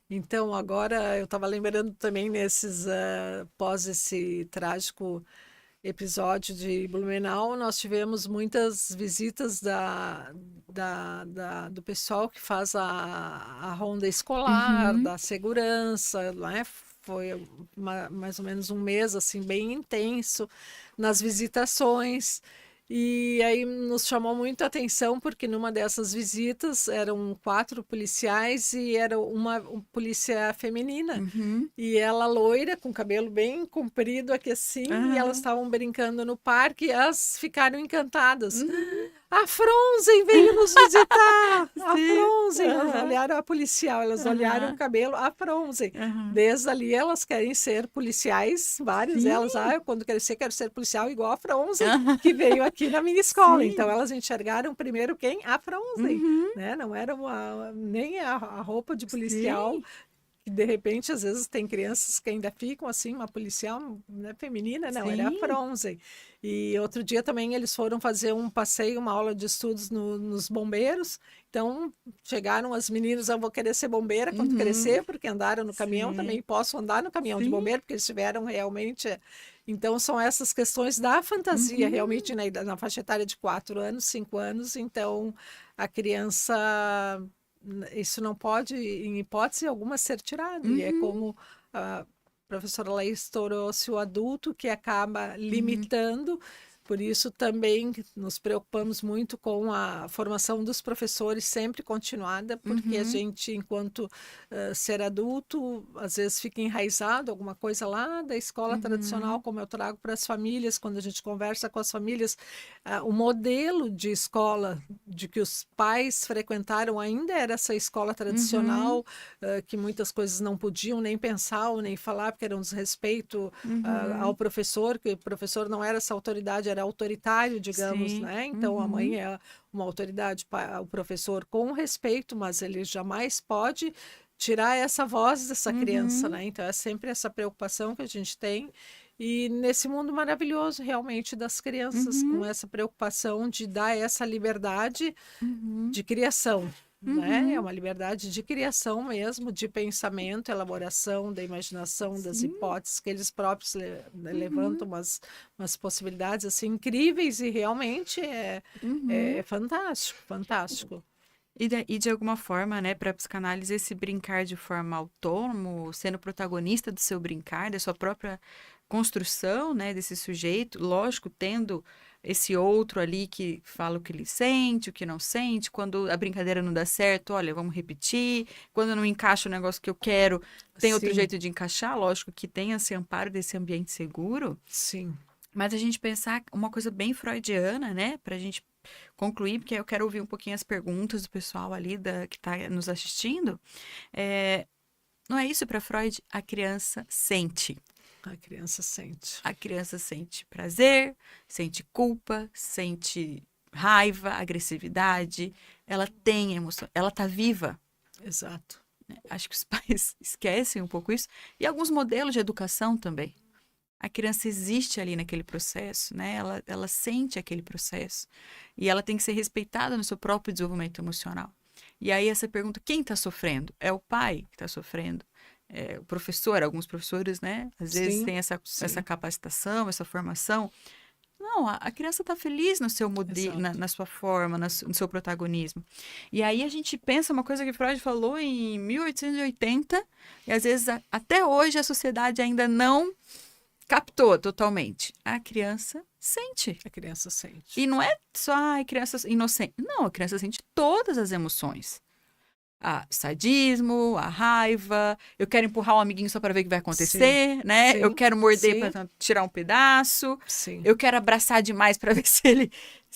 Speaker 2: Então, agora eu estava lembrando também após esse trágico episódio de Blumenau, nós tivemos muitas visitas do pessoal que faz a ronda escolar,
Speaker 1: Uhum,
Speaker 2: da segurança, né? Foi mais ou menos um mês assim bem intenso nas visitações. E aí nos chamou muito a atenção porque numa dessas visitas eram 4 policiais e era uma polícia feminina.
Speaker 1: Uhum.
Speaker 2: E ela loira, com cabelo bem comprido aqui assim, e elas
Speaker 1: Aham.
Speaker 2: estavam brincando no parque e elas ficaram encantadas.
Speaker 1: Uhum.
Speaker 2: A Fronzen veio nos visitar! A
Speaker 1: Sim.
Speaker 2: Fronzen! Elas
Speaker 1: Aham.
Speaker 2: olharam a policial, elas olharam o
Speaker 1: Aham.
Speaker 2: cabelo, a Fronzen.
Speaker 1: Aham.
Speaker 2: Desde ali elas querem ser policiais, várias
Speaker 1: Sim.
Speaker 2: delas. Eu quando crescer quero ser policial igual a Fronzen,
Speaker 1: Aham.
Speaker 2: que veio aqui na minha escola. Então
Speaker 1: Sim.
Speaker 2: elas enxergaram primeiro quem? A Fronzen,
Speaker 1: Uhum.
Speaker 2: né? Não era nem a roupa de policial,
Speaker 1: Sim.
Speaker 2: que de repente, às vezes, tem crianças que ainda ficam assim, uma policial, né, feminina, não, era a
Speaker 1: Sim.
Speaker 2: Fronzen. E outro dia também eles foram fazer um passeio, uma aula de estudos nos bombeiros. Então, chegaram as meninas, eu vou querer ser bombeira quando
Speaker 1: Uhum.
Speaker 2: crescer, porque andaram no caminhão,
Speaker 1: Sim.
Speaker 2: também posso andar no caminhão de
Speaker 1: Sim.
Speaker 2: bombeiro, porque eles tiveram realmente. Então, são essas questões da fantasia,
Speaker 1: Uhum.
Speaker 2: realmente, na faixa etária de 4 anos, 5 anos. Então, a criança isso não pode, em hipótese alguma, ser tirado. E é
Speaker 1: Uhum.
Speaker 2: como a professora Laís trouxe o adulto que acaba
Speaker 1: Uhum.
Speaker 2: limitando. Por isso também nos preocupamos muito com a formação dos professores sempre continuada, porque a
Speaker 1: Uhum.
Speaker 2: gente, enquanto ser adulto, às vezes fica enraizado alguma coisa lá da escola tradicional,
Speaker 1: Uhum.
Speaker 2: como eu trago para as famílias, quando a gente conversa com as famílias, o modelo de escola de que os pais frequentaram ainda era essa escola
Speaker 1: Uhum.
Speaker 2: tradicional, que muitas coisas não podiam nem pensar ou nem falar, porque era um desrespeito ao
Speaker 1: Uhum.
Speaker 2: professor, que o professor não era essa autoridade, era autoritário, digamos,
Speaker 1: Sim.
Speaker 2: né? Então a mãe
Speaker 1: Uhum.
Speaker 2: é uma autoridade para o professor com respeito, mas ele jamais pode tirar essa voz dessa criança,
Speaker 1: Uhum.
Speaker 2: né? Então é sempre essa preocupação que a gente tem. E nesse mundo maravilhoso, realmente, das crianças, com
Speaker 1: Uhum.
Speaker 2: essa preocupação de dar essa liberdade
Speaker 1: Uhum.
Speaker 2: de criação, né? É
Speaker 1: Uhum.
Speaker 2: uma liberdade de criação mesmo, de pensamento, elaboração, da imaginação, das
Speaker 1: Sim.
Speaker 2: hipóteses que eles próprios
Speaker 1: Uhum.
Speaker 2: levantam umas possibilidades assim incríveis e realmente é
Speaker 1: Uhum.
Speaker 2: fantástico, fantástico.
Speaker 1: E de alguma forma, né, para a psicanálise, esse brincar de forma autônomo, sendo protagonista do seu brincar, da sua própria construção, né, desse sujeito, lógico, tendo esse outro ali que fala o que ele sente, o que não sente, quando a brincadeira não dá certo, olha, vamos repetir, quando não encaixa o negócio que eu quero, tem outro
Speaker 2: Sim,
Speaker 1: jeito de encaixar, lógico que tem esse amparo desse ambiente seguro,
Speaker 2: sim.
Speaker 1: mas a gente pensar uma coisa bem freudiana, né, para a gente concluir, porque eu quero ouvir um pouquinho as perguntas do pessoal ali que está nos assistindo. É, não é isso para Freud? A criança sente.
Speaker 2: A criança sente.
Speaker 1: A criança sente prazer, sente culpa, sente raiva, agressividade. Ela tem emoção, ela está viva.
Speaker 2: Exato.
Speaker 1: Acho que os pais esquecem um pouco isso. E alguns modelos de educação também. A criança existe ali naquele processo, né? Ela sente aquele processo. E ela tem que ser respeitada no seu próprio desenvolvimento emocional. E aí essa pergunta, quem está sofrendo? É o pai que está sofrendo? É o professor? Alguns professores, né? Às vezes
Speaker 2: Sim,
Speaker 1: tem essa
Speaker 2: sim.
Speaker 1: capacitação, essa formação. Não, a criança está feliz no seu
Speaker 2: Exato.
Speaker 1: na sua forma, no seu protagonismo. E aí a gente pensa uma coisa que Freud falou em 1880, e às vezes até hoje a sociedade ainda não captou totalmente. A criança sente.
Speaker 2: A criança sente.
Speaker 1: E não é só a criança inocente. Não, a criança sente todas as emoções. A sadismo, a raiva, eu quero empurrar um amiguinho só para ver o que vai
Speaker 2: Sim,
Speaker 1: acontecer, né? Eu
Speaker 2: sim,
Speaker 1: quero morder
Speaker 2: sim,
Speaker 1: para tirar um pedaço,
Speaker 2: sim,
Speaker 1: eu quero abraçar demais para ver se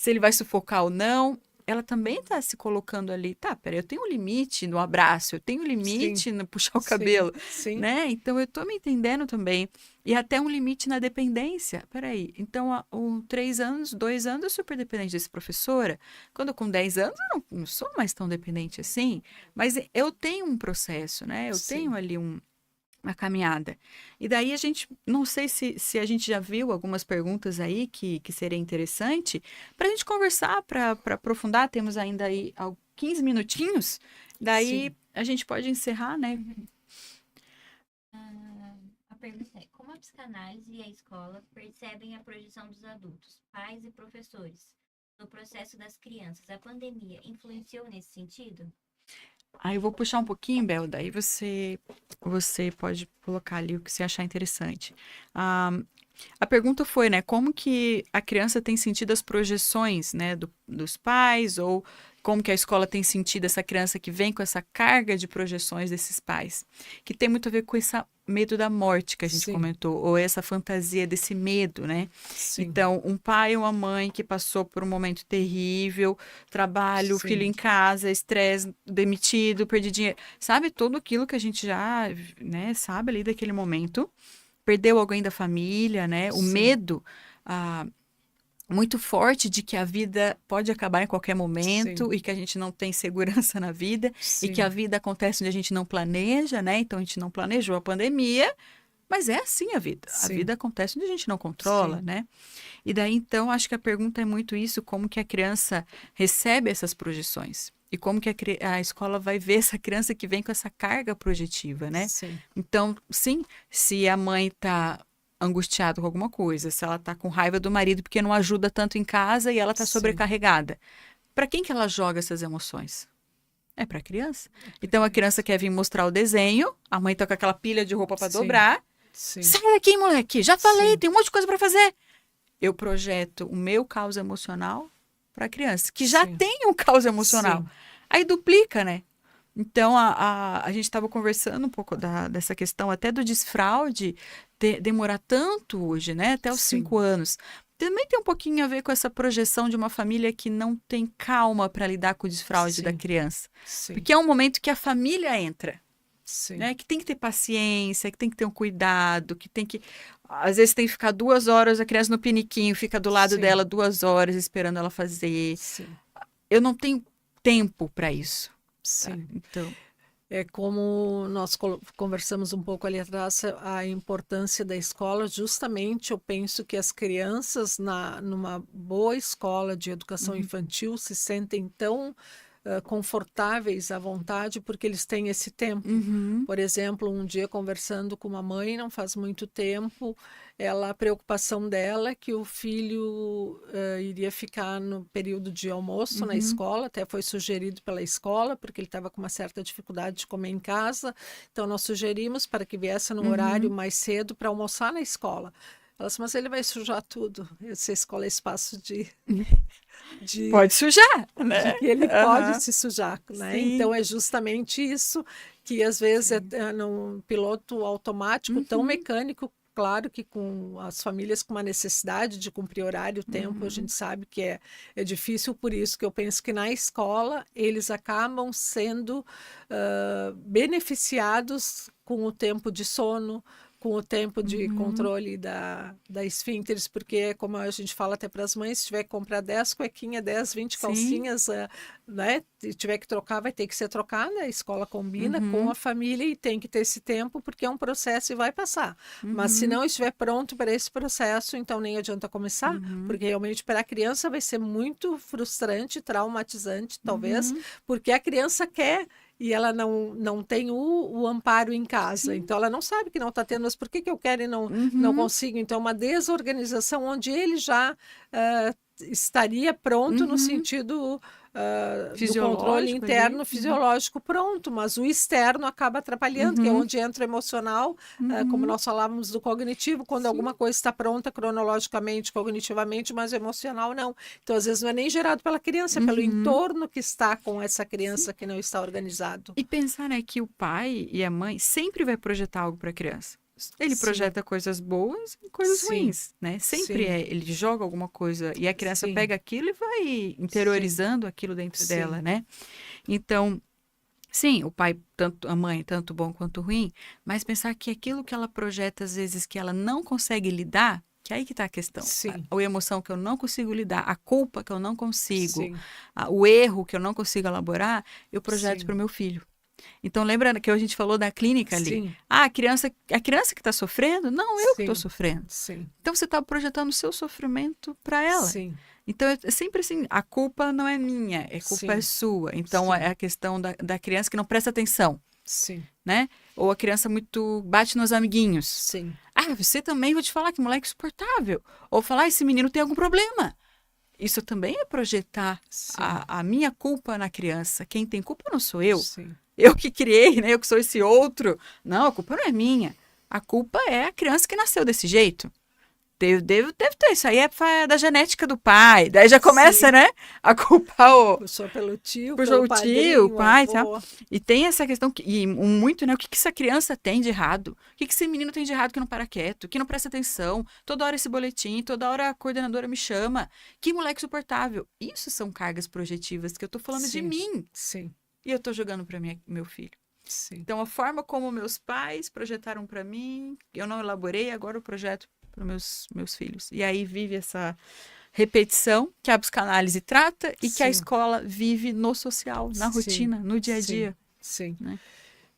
Speaker 1: ele vai sufocar ou não. Ela também está se colocando ali, tá, peraí, eu tenho um limite no abraço, eu tenho um
Speaker 2: sim,
Speaker 1: limite no puxar o
Speaker 2: sim,
Speaker 1: cabelo,
Speaker 2: sim.
Speaker 1: né? Então eu tô me entendendo também. E até um limite na dependência. Peraí, então, 3 anos, 2 anos, eu sou super dependente desse professora. Quando com 10 anos, eu não sou mais tão dependente assim. Mas eu tenho um processo, né? Eu tenho
Speaker 2: Sim.
Speaker 1: ali uma caminhada. E daí a gente, não sei se a gente já viu algumas perguntas aí que seria interessante para a gente conversar, para aprofundar. Temos ainda aí 15 minutinhos.
Speaker 2: Sim,
Speaker 1: Daí a gente pode encerrar, né?
Speaker 3: A pergunta é: como a psicanálise e a escola percebem a projeção dos adultos, pais e professores, no processo das crianças? A pandemia influenciou nesse sentido?
Speaker 1: Aí eu vou puxar um pouquinho, Bel, daí você pode colocar ali o que você achar interessante. Ah, a pergunta foi, né, como que a criança tem sentido as projeções, né, dos pais, ou como que a escola tem sentido essa criança que vem com essa carga de projeções desses pais, que tem muito a ver com esse medo da morte que a gente
Speaker 2: Sim.
Speaker 1: comentou, ou essa fantasia desse medo, né?
Speaker 2: Sim.
Speaker 1: Então, um pai ou uma mãe que passou por um momento terrível, trabalho,
Speaker 2: Sim.
Speaker 1: filho em casa, estresse, demitido, perdi dinheiro, sabe, tudo aquilo que a gente já, né, sabe ali daquele momento. Perdeu alguém da família, né? O
Speaker 2: Sim.
Speaker 1: medo muito forte de que a vida pode acabar em qualquer momento
Speaker 2: Sim.
Speaker 1: e que a gente não tem segurança na vida e que
Speaker 2: Sim.
Speaker 1: a vida acontece onde a gente não planeja, né? Então a gente não planejou a pandemia, mas é assim a vida. A
Speaker 2: Sim.
Speaker 1: vida acontece onde a gente não controla,
Speaker 2: Sim.
Speaker 1: né? E daí então acho que a pergunta é muito isso, como que a criança recebe essas projeções? E como que a escola vai ver essa criança que vem com essa carga projetiva, né?
Speaker 2: Sim.
Speaker 1: Então, sim, se a mãe está angustiada com alguma coisa, se ela está com raiva do marido porque não ajuda tanto em casa e ela está
Speaker 2: Sim.
Speaker 1: sobrecarregada, para quem que ela joga essas emoções? É para a criança. Então, a criança quer vir mostrar o desenho, a mãe tá com aquela pilha de roupa para
Speaker 2: Sim.
Speaker 1: dobrar.
Speaker 2: Sim.
Speaker 1: Sai daqui, moleque, já falei,
Speaker 2: Sim.
Speaker 1: tem um monte de coisa para fazer. Eu projeto o meu caos emocional para a criança, que já
Speaker 2: Sim.
Speaker 1: tem um caos emocional.
Speaker 2: Sim.
Speaker 1: Aí duplica, né? Então, a gente estava conversando um pouco dessa questão até do desfraude demorar tanto hoje, né? Até os
Speaker 2: Sim.
Speaker 1: 5 anos. Também tem um pouquinho a ver com essa projeção de uma família que não tem calma para lidar com o desfraude da
Speaker 2: Sim.
Speaker 1: criança.
Speaker 2: Sim.
Speaker 1: Porque é um momento que a família entra,
Speaker 2: Sim.
Speaker 1: né? Que tem que ter paciência, que tem que ter um cuidado, que tem que... Às vezes tem que ficar 2 horas, a criança no piniquinho, fica do lado
Speaker 2: Sim.
Speaker 1: dela 2 horas esperando ela fazer.
Speaker 2: Sim.
Speaker 1: Eu não tenho tempo para isso. Tá?
Speaker 2: Sim.
Speaker 1: Então...
Speaker 2: É como nós conversamos um pouco ali atrás, a importância da escola, justamente eu penso que as crianças numa boa escola de educação infantil se sentem tão confortáveis à vontade porque eles têm esse tempo.
Speaker 1: Uhum.
Speaker 2: Por exemplo, um dia conversando com uma mãe, não faz muito tempo, a preocupação dela é que o filho iria ficar no período de almoço na escola, até foi sugerido pela escola, porque ele estava com uma certa dificuldade de comer em casa, então nós sugerimos para que viesse num horário mais cedo para almoçar na escola. Ela disse, mas ele vai sujar tudo. Essa escola é espaço de
Speaker 1: Pode sujar, né?
Speaker 2: de que ele pode se sujar, né?
Speaker 1: Sim.
Speaker 2: Então é justamente isso que às vezes é num piloto automático tão mecânico, claro que com as famílias com uma necessidade de cumprir horário, tempo, a gente sabe que é difícil, por isso que eu penso que na escola eles acabam sendo beneficiados com o tempo de sono, com o tempo de controle da esfínteres, porque, como a gente fala até para as mães, se tiver que comprar 10 cuequinhas, 10, 20 calcinhas, né, se tiver que trocar, vai ter que ser trocada, a escola combina com a família e tem que ter esse tempo, porque é um processo e vai passar. Mas se não estiver pronto para esse processo, então nem adianta começar, porque realmente para a criança vai ser muito frustrante, traumatizante, talvez, porque a criança quer e ela não tem o amparo em casa. Então, ela não sabe que não está tendo, mas por que eu quero e não consigo? Então, uma desorganização onde ele já estaria pronto no sentido do controle interno, fisiológico pronto, mas o externo acaba atrapalhando, que é onde entra o emocional, como nós falávamos do cognitivo, quando alguma coisa está pronta cronologicamente, cognitivamente, mas o emocional não. Então, às vezes, não é nem gerado pela criança, é pelo entorno que está com essa criança que não está organizado.
Speaker 1: E pensar, né, que o pai e a mãe sempre vai projetar algo para a criança. Ele projeta coisas boas e coisas ruins, né? Sempre ele joga alguma coisa e a criança pega aquilo e vai interiorizando aquilo dentro dela, né? Então, sim, o pai, tanto a mãe, tanto bom quanto ruim, mas pensar que aquilo que ela projeta, às vezes, que ela não consegue lidar, que é aí que está a questão. A emoção que eu não consigo lidar, a culpa que eu não consigo, o erro que eu não consigo elaborar, eu projeto para o meu filho. Então, lembra que a gente falou da clínica ali? Ah, a criança que está sofrendo? Não, eu que estou sofrendo. Então, você está projetando o seu sofrimento para ela. Então, é sempre assim, a culpa não é minha, a culpa é sua. Então, é a questão da criança que não presta atenção. Né? Ou a criança muito bate nos amiguinhos. Ah, você também, vou te falar que moleque insuportável. Ou falar, esse menino tem algum problema. Isso também é projetar
Speaker 2: Sim.
Speaker 1: a minha culpa na criança. Quem tem culpa não sou eu.
Speaker 2: Sim.
Speaker 1: Eu que criei, né? Eu que sou esse outro. Não, a culpa não é minha. A culpa é a criança que nasceu desse jeito. Deve ter. Isso aí é da genética do pai. Daí já começa,
Speaker 2: Sim.
Speaker 1: né? A culpar o...
Speaker 2: Puxou pelo tio,
Speaker 1: Puxou
Speaker 2: pelo
Speaker 1: o tio,
Speaker 2: padrinho,
Speaker 1: o pai,
Speaker 2: avô.
Speaker 1: sabe? E tem essa questão, muito, né? O que essa criança tem de errado? O que esse menino tem de errado que não para quieto, que não presta atenção? Toda hora esse boletim, toda hora a coordenadora me chama. Que moleque insuportável. Isso são cargas projetivas que eu tô falando de
Speaker 2: Sim.
Speaker 1: mim.
Speaker 2: Sim.
Speaker 1: E eu tô jogando para meu filho.
Speaker 2: Sim.
Speaker 1: Então, a forma como meus pais projetaram para mim, eu não elaborei, agora eu projeto para meus filhos. E aí vive essa repetição que a psicanálise trata e que a
Speaker 2: Sim.
Speaker 1: escola vive no social, na
Speaker 2: Sim.
Speaker 1: rotina, no dia a dia.
Speaker 2: Sim.
Speaker 1: Né?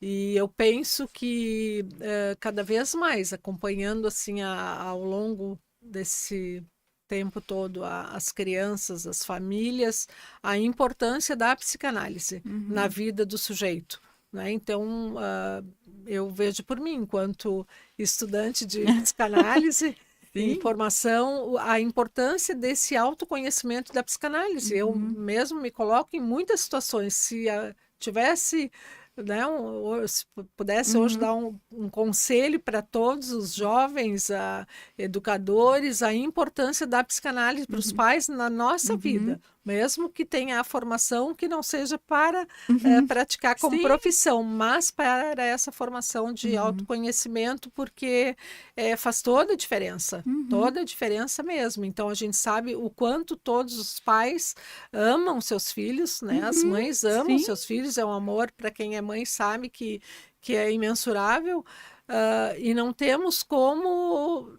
Speaker 2: E eu penso que cada vez mais, acompanhando assim ao longo desse tempo todo as crianças, as famílias, a importância da psicanálise na vida do sujeito. Né? Então, eu vejo por mim, enquanto estudante de psicanálise, em formação, a importância desse autoconhecimento da psicanálise. Eu mesmo me coloco em muitas situações. Se tivesse, né, se pudesse hoje dar um conselho para todos os jovens educadores, a importância da psicanálise para os pais na nossa vida, mesmo que tenha a formação que não seja para praticar como
Speaker 1: Sim.
Speaker 2: profissão, mas para essa formação de autoconhecimento, porque faz toda a diferença. Toda a diferença mesmo. Então, a gente sabe o quanto todos os pais amam seus filhos, né? As mães amam
Speaker 1: Sim.
Speaker 2: seus filhos, é um amor para quem é mãe, sabe que é imensurável, e não temos como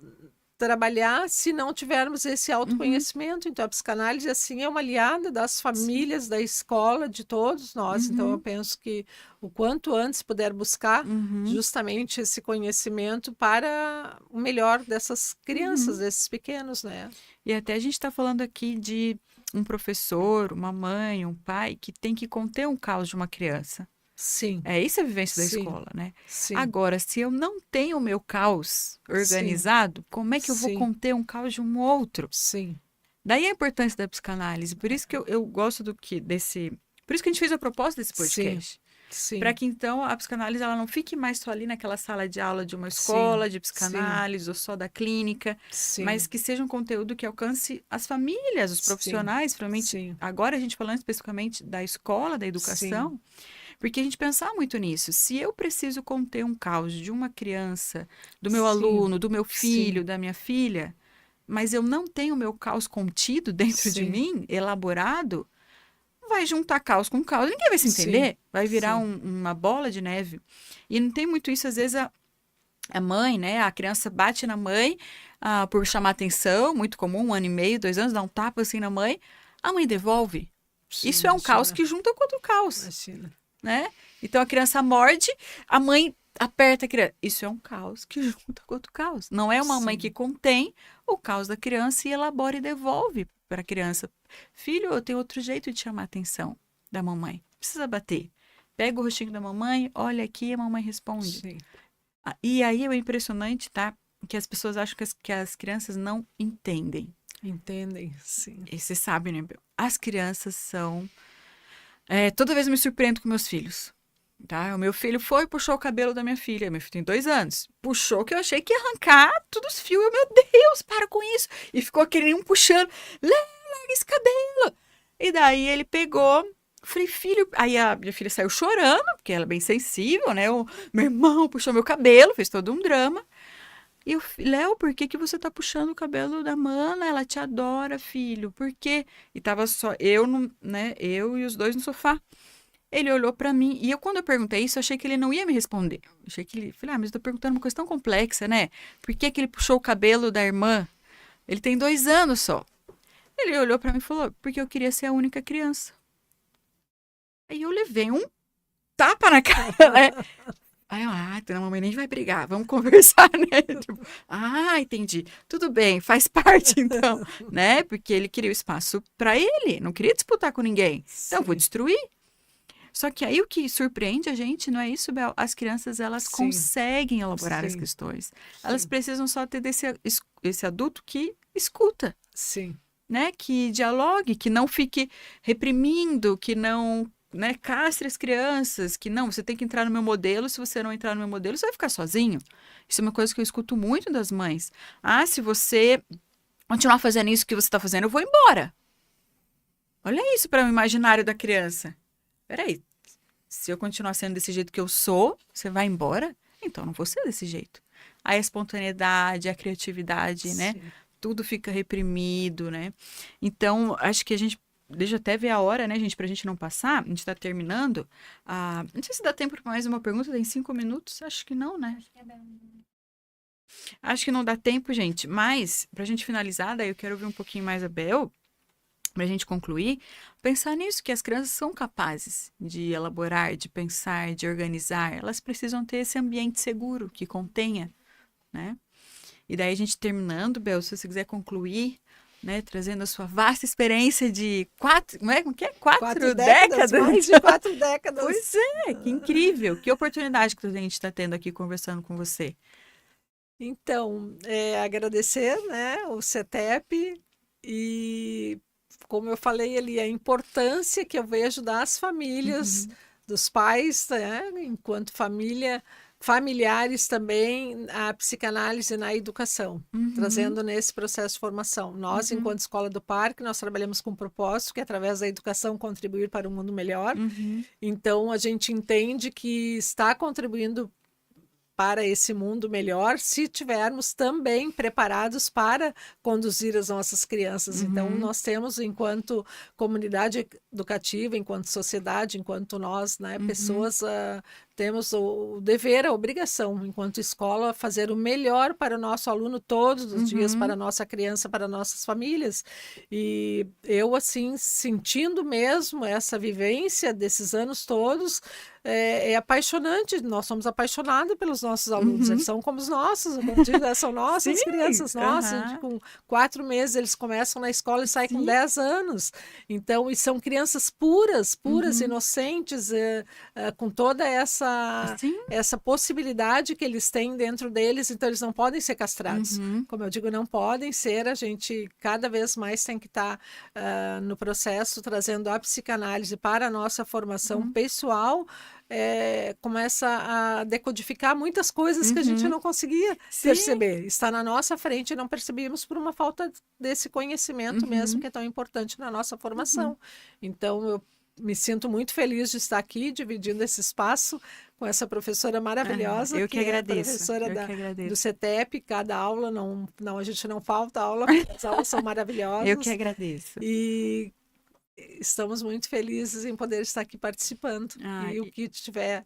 Speaker 2: trabalhar se não tivermos esse autoconhecimento. Então, a psicanálise, assim, é uma aliada das famílias, da escola, de todos nós. Então, eu penso que o quanto antes puder buscar justamente esse conhecimento para o melhor dessas crianças, desses pequenos, né?
Speaker 1: E até a gente está falando aqui de um professor, uma mãe, um pai que tem que conter um caos de uma criança.
Speaker 2: Sim.
Speaker 1: É isso a vivência da
Speaker 2: Sim.
Speaker 1: escola, né?
Speaker 2: Sim.
Speaker 1: Agora, se eu não tenho o meu caos organizado, como é que eu vou
Speaker 2: Sim.
Speaker 1: conter um caos de um outro?
Speaker 2: Sim.
Speaker 1: Daí a importância da psicanálise. Por isso que eu gosto desse... Por isso que a gente fez a proposta desse podcast.
Speaker 2: Sim.
Speaker 1: Para que, então, a psicanálise ela não fique mais só ali naquela sala de aula de uma escola de psicanálise ou só da clínica,
Speaker 2: Sim.
Speaker 1: mas que seja um conteúdo que alcance as famílias, os profissionais, realmente.
Speaker 2: Sim.
Speaker 1: Agora a gente falando especificamente da escola, da educação, porque a gente pensar muito nisso. Se eu preciso conter um caos de uma criança, do meu aluno, do meu filho, da minha filha, mas eu não tenho o meu caos contido dentro de mim, elaborado, vai juntar caos com caos, ninguém vai se entender, vai virar uma bola de neve. E não tem muito isso, às vezes a mãe, né, a criança bate na mãe por chamar atenção, muito comum, 1 ano e meio, 2 anos, dá um tapa assim na mãe, a mãe devolve. Isso é um caos que junta com outro caos.
Speaker 2: Imagina.
Speaker 1: Né? Então a criança morde, a mãe aperta a criança. Isso é um caos que junta com outro caos. Não é uma mãe que contém o caos da criança e elabora e devolve para a criança. Filho, eu tenho outro jeito de chamar a atenção da mamãe. Não precisa bater. Pega o rostinho da mamãe, olha aqui e a mamãe responde.
Speaker 2: Sim.
Speaker 1: E aí é impressionante, tá? Que as pessoas acham que as crianças não entendem.
Speaker 2: Entendem, sim.
Speaker 1: E você sabe, né, Bel? As crianças são... toda vez eu me surpreendo com meus filhos. Tá? O meu filho foi e puxou o cabelo da minha filha. Meu filho tem 2 anos. Puxou que eu achei que ia arrancar todos os fios. Meu Deus, para com isso. E ficou aquele um puxando. Larga esse cabelo. E daí ele pegou. Falei, filho. Aí a minha filha saiu chorando, porque ela é bem sensível, né? O meu irmão puxou meu cabelo, fez todo um drama. E eu, Léo, por que você tá puxando o cabelo da Mana? Ela te adora, filho. Por quê? E tava só eu, né? Eu e os 2 no sofá. Ele olhou pra mim e quando eu perguntei isso, eu achei que ele não ia me responder. Eu achei que ele... Falei, mas eu tô perguntando uma coisa tão complexa, né? Por que ele puxou o cabelo da irmã? Ele tem 2 anos só. Ele olhou pra mim e falou, porque eu queria ser a única criança. Aí eu levei um tapa na cara, né? Aí eu, então a mamãe nem vai brigar, vamos conversar, né? Tipo, entendi. Tudo bem, faz parte então, né? Porque ele queria o espaço pra ele, não queria disputar com ninguém. Então, eu vou destruir. Só que aí o que surpreende a gente, não é isso, Bel? As crianças, elas conseguem elaborar as questões. Elas precisam só ter esse adulto que escuta.
Speaker 2: Sim.
Speaker 1: né, que dialogue, que não fique reprimindo, que não, né, castre as crianças, que não, você tem que entrar no meu modelo, se você não entrar no meu modelo, você vai ficar sozinho. Isso é uma coisa que eu escuto muito das mães. Ah, se você continuar fazendo isso que você está fazendo, eu vou embora. Olha isso para o imaginário da criança. Peraí, se eu continuar sendo desse jeito que eu sou, você vai embora? Então, não vou ser desse jeito. Aí a espontaneidade, a criatividade, né?
Speaker 2: Sim.
Speaker 1: Tudo fica reprimido, né? Então, acho que a gente... Deixa eu até ver a hora, né, gente? Pra gente não passar. A gente tá terminando. Não sei se dá tempo para mais uma pergunta. Tem 5 minutos? Acho que não, né?
Speaker 3: Acho que é bem.
Speaker 1: Acho que não dá tempo, gente. Mas, pra gente finalizar, daí eu quero ouvir um pouquinho mais a Bel, pra gente concluir, pensar nisso, que as crianças são capazes de elaborar, de pensar, de organizar. Elas precisam ter esse ambiente seguro, que contenha, né? E daí a gente terminando, Bel, se você quiser concluir, né, trazendo a sua vasta experiência de 4, como é que é? 4 décadas?
Speaker 2: Mais de 4 décadas.
Speaker 1: Pois é, que incrível. Que oportunidade que a gente está tendo aqui conversando com você.
Speaker 2: Então, agradecer, né, o CETEP e, como eu falei ali, a importância que eu vejo das famílias, dos pais, né, enquanto família, familiares também, a psicanálise na educação, trazendo nesse processo de formação. Nós, enquanto Escola do Parque, nós trabalhamos com um propósito que é, através da educação, contribuir para um mundo melhor. Então, a gente entende que está contribuindo para esse mundo melhor, se tivermos também preparados para conduzir as nossas crianças. Então, nós temos, enquanto comunidade educativa, enquanto sociedade, enquanto nós, né, pessoas, temos o dever, a obrigação, enquanto escola, fazer o melhor para o nosso aluno todos os dias, para a nossa criança, para nossas famílias. E eu, assim, sentindo mesmo essa vivência desses anos todos, é apaixonante. Nós somos apaixonados pelos nossos alunos. Eles são como os nossos, como digo, são nossas
Speaker 1: Sim,
Speaker 2: crianças, nossas. Com 4 meses eles começam na escola e saem com 10 anos. Então, e são crianças puras, inocentes, com toda essa possibilidade que eles têm dentro deles. Então, eles não podem ser castrados. Como eu digo, não podem ser. A gente cada vez mais tem que estar no processo, trazendo a psicanálise para a nossa formação pessoal. Começa a decodificar muitas coisas que a gente não conseguia perceber. Está na nossa frente e não percebíamos por uma falta desse conhecimento mesmo, que é tão importante na nossa formação. Então, eu me sinto muito feliz de estar aqui, dividindo esse espaço com essa professora maravilhosa,
Speaker 1: eu que agradeço.
Speaker 2: É a professora
Speaker 1: Eu que agradeço.
Speaker 2: do CETEP. Cada aula, a gente não falta aula, porque as aulas são maravilhosas.
Speaker 1: Eu que agradeço.
Speaker 2: E estamos muito felizes em poder estar aqui participando. E o que tiver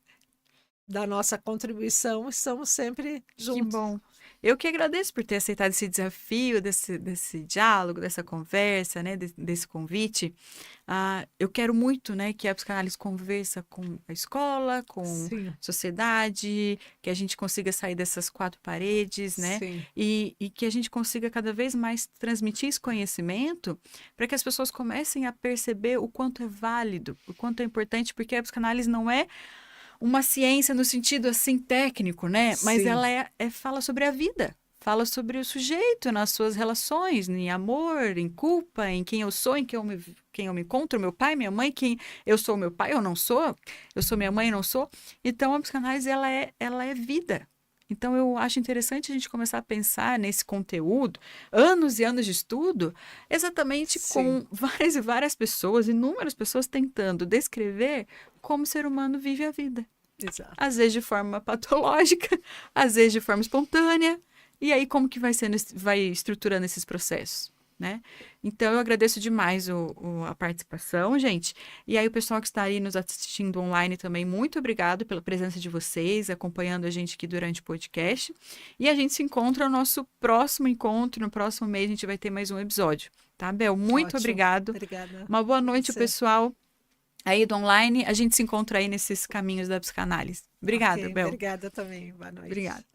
Speaker 2: da nossa contribuição, estamos sempre juntos.
Speaker 1: Que bom. Eu que agradeço por ter aceitado esse desafio, desse diálogo, dessa conversa, né, desse convite. Eu quero muito, né, que a psicanálise conversa com a escola, com a sociedade, que a gente consiga sair dessas 4 paredes, né, e que a gente consiga cada vez mais transmitir esse conhecimento para que as pessoas comecem a perceber o quanto é válido, o quanto é importante, porque a psicanálise não é uma ciência no sentido assim técnico, né? Mas ela fala sobre a vida, fala sobre o sujeito nas suas relações, em amor, em culpa, em quem eu sou, em quem eu me encontro, meu pai, minha mãe, quem eu sou meu pai ou não sou, eu sou minha mãe e não sou. Então a psicanálise ela é vida. Então eu acho interessante a gente começar a pensar nesse conteúdo, anos e anos de estudo, exatamente com várias e várias pessoas, inúmeras pessoas tentando descrever como o ser humano vive a vida.
Speaker 2: Exato.
Speaker 1: Às vezes de forma patológica, às vezes de forma espontânea. E aí como que vai estruturando esses processos, né? Então eu agradeço demais a participação, gente. E aí o pessoal que está aí nos assistindo online também, muito obrigado pela presença de vocês, acompanhando a gente aqui durante o podcast. E a gente se encontra no nosso próximo encontro, no próximo mês a gente vai ter mais um episódio, tá, Bel? Muito obrigado.
Speaker 2: Obrigada.
Speaker 1: Uma boa noite, pessoal aí do online. A gente se encontra aí nesses caminhos da psicanálise. Obrigada, Bel.
Speaker 2: Obrigada também. Boa noite.
Speaker 1: Obrigada.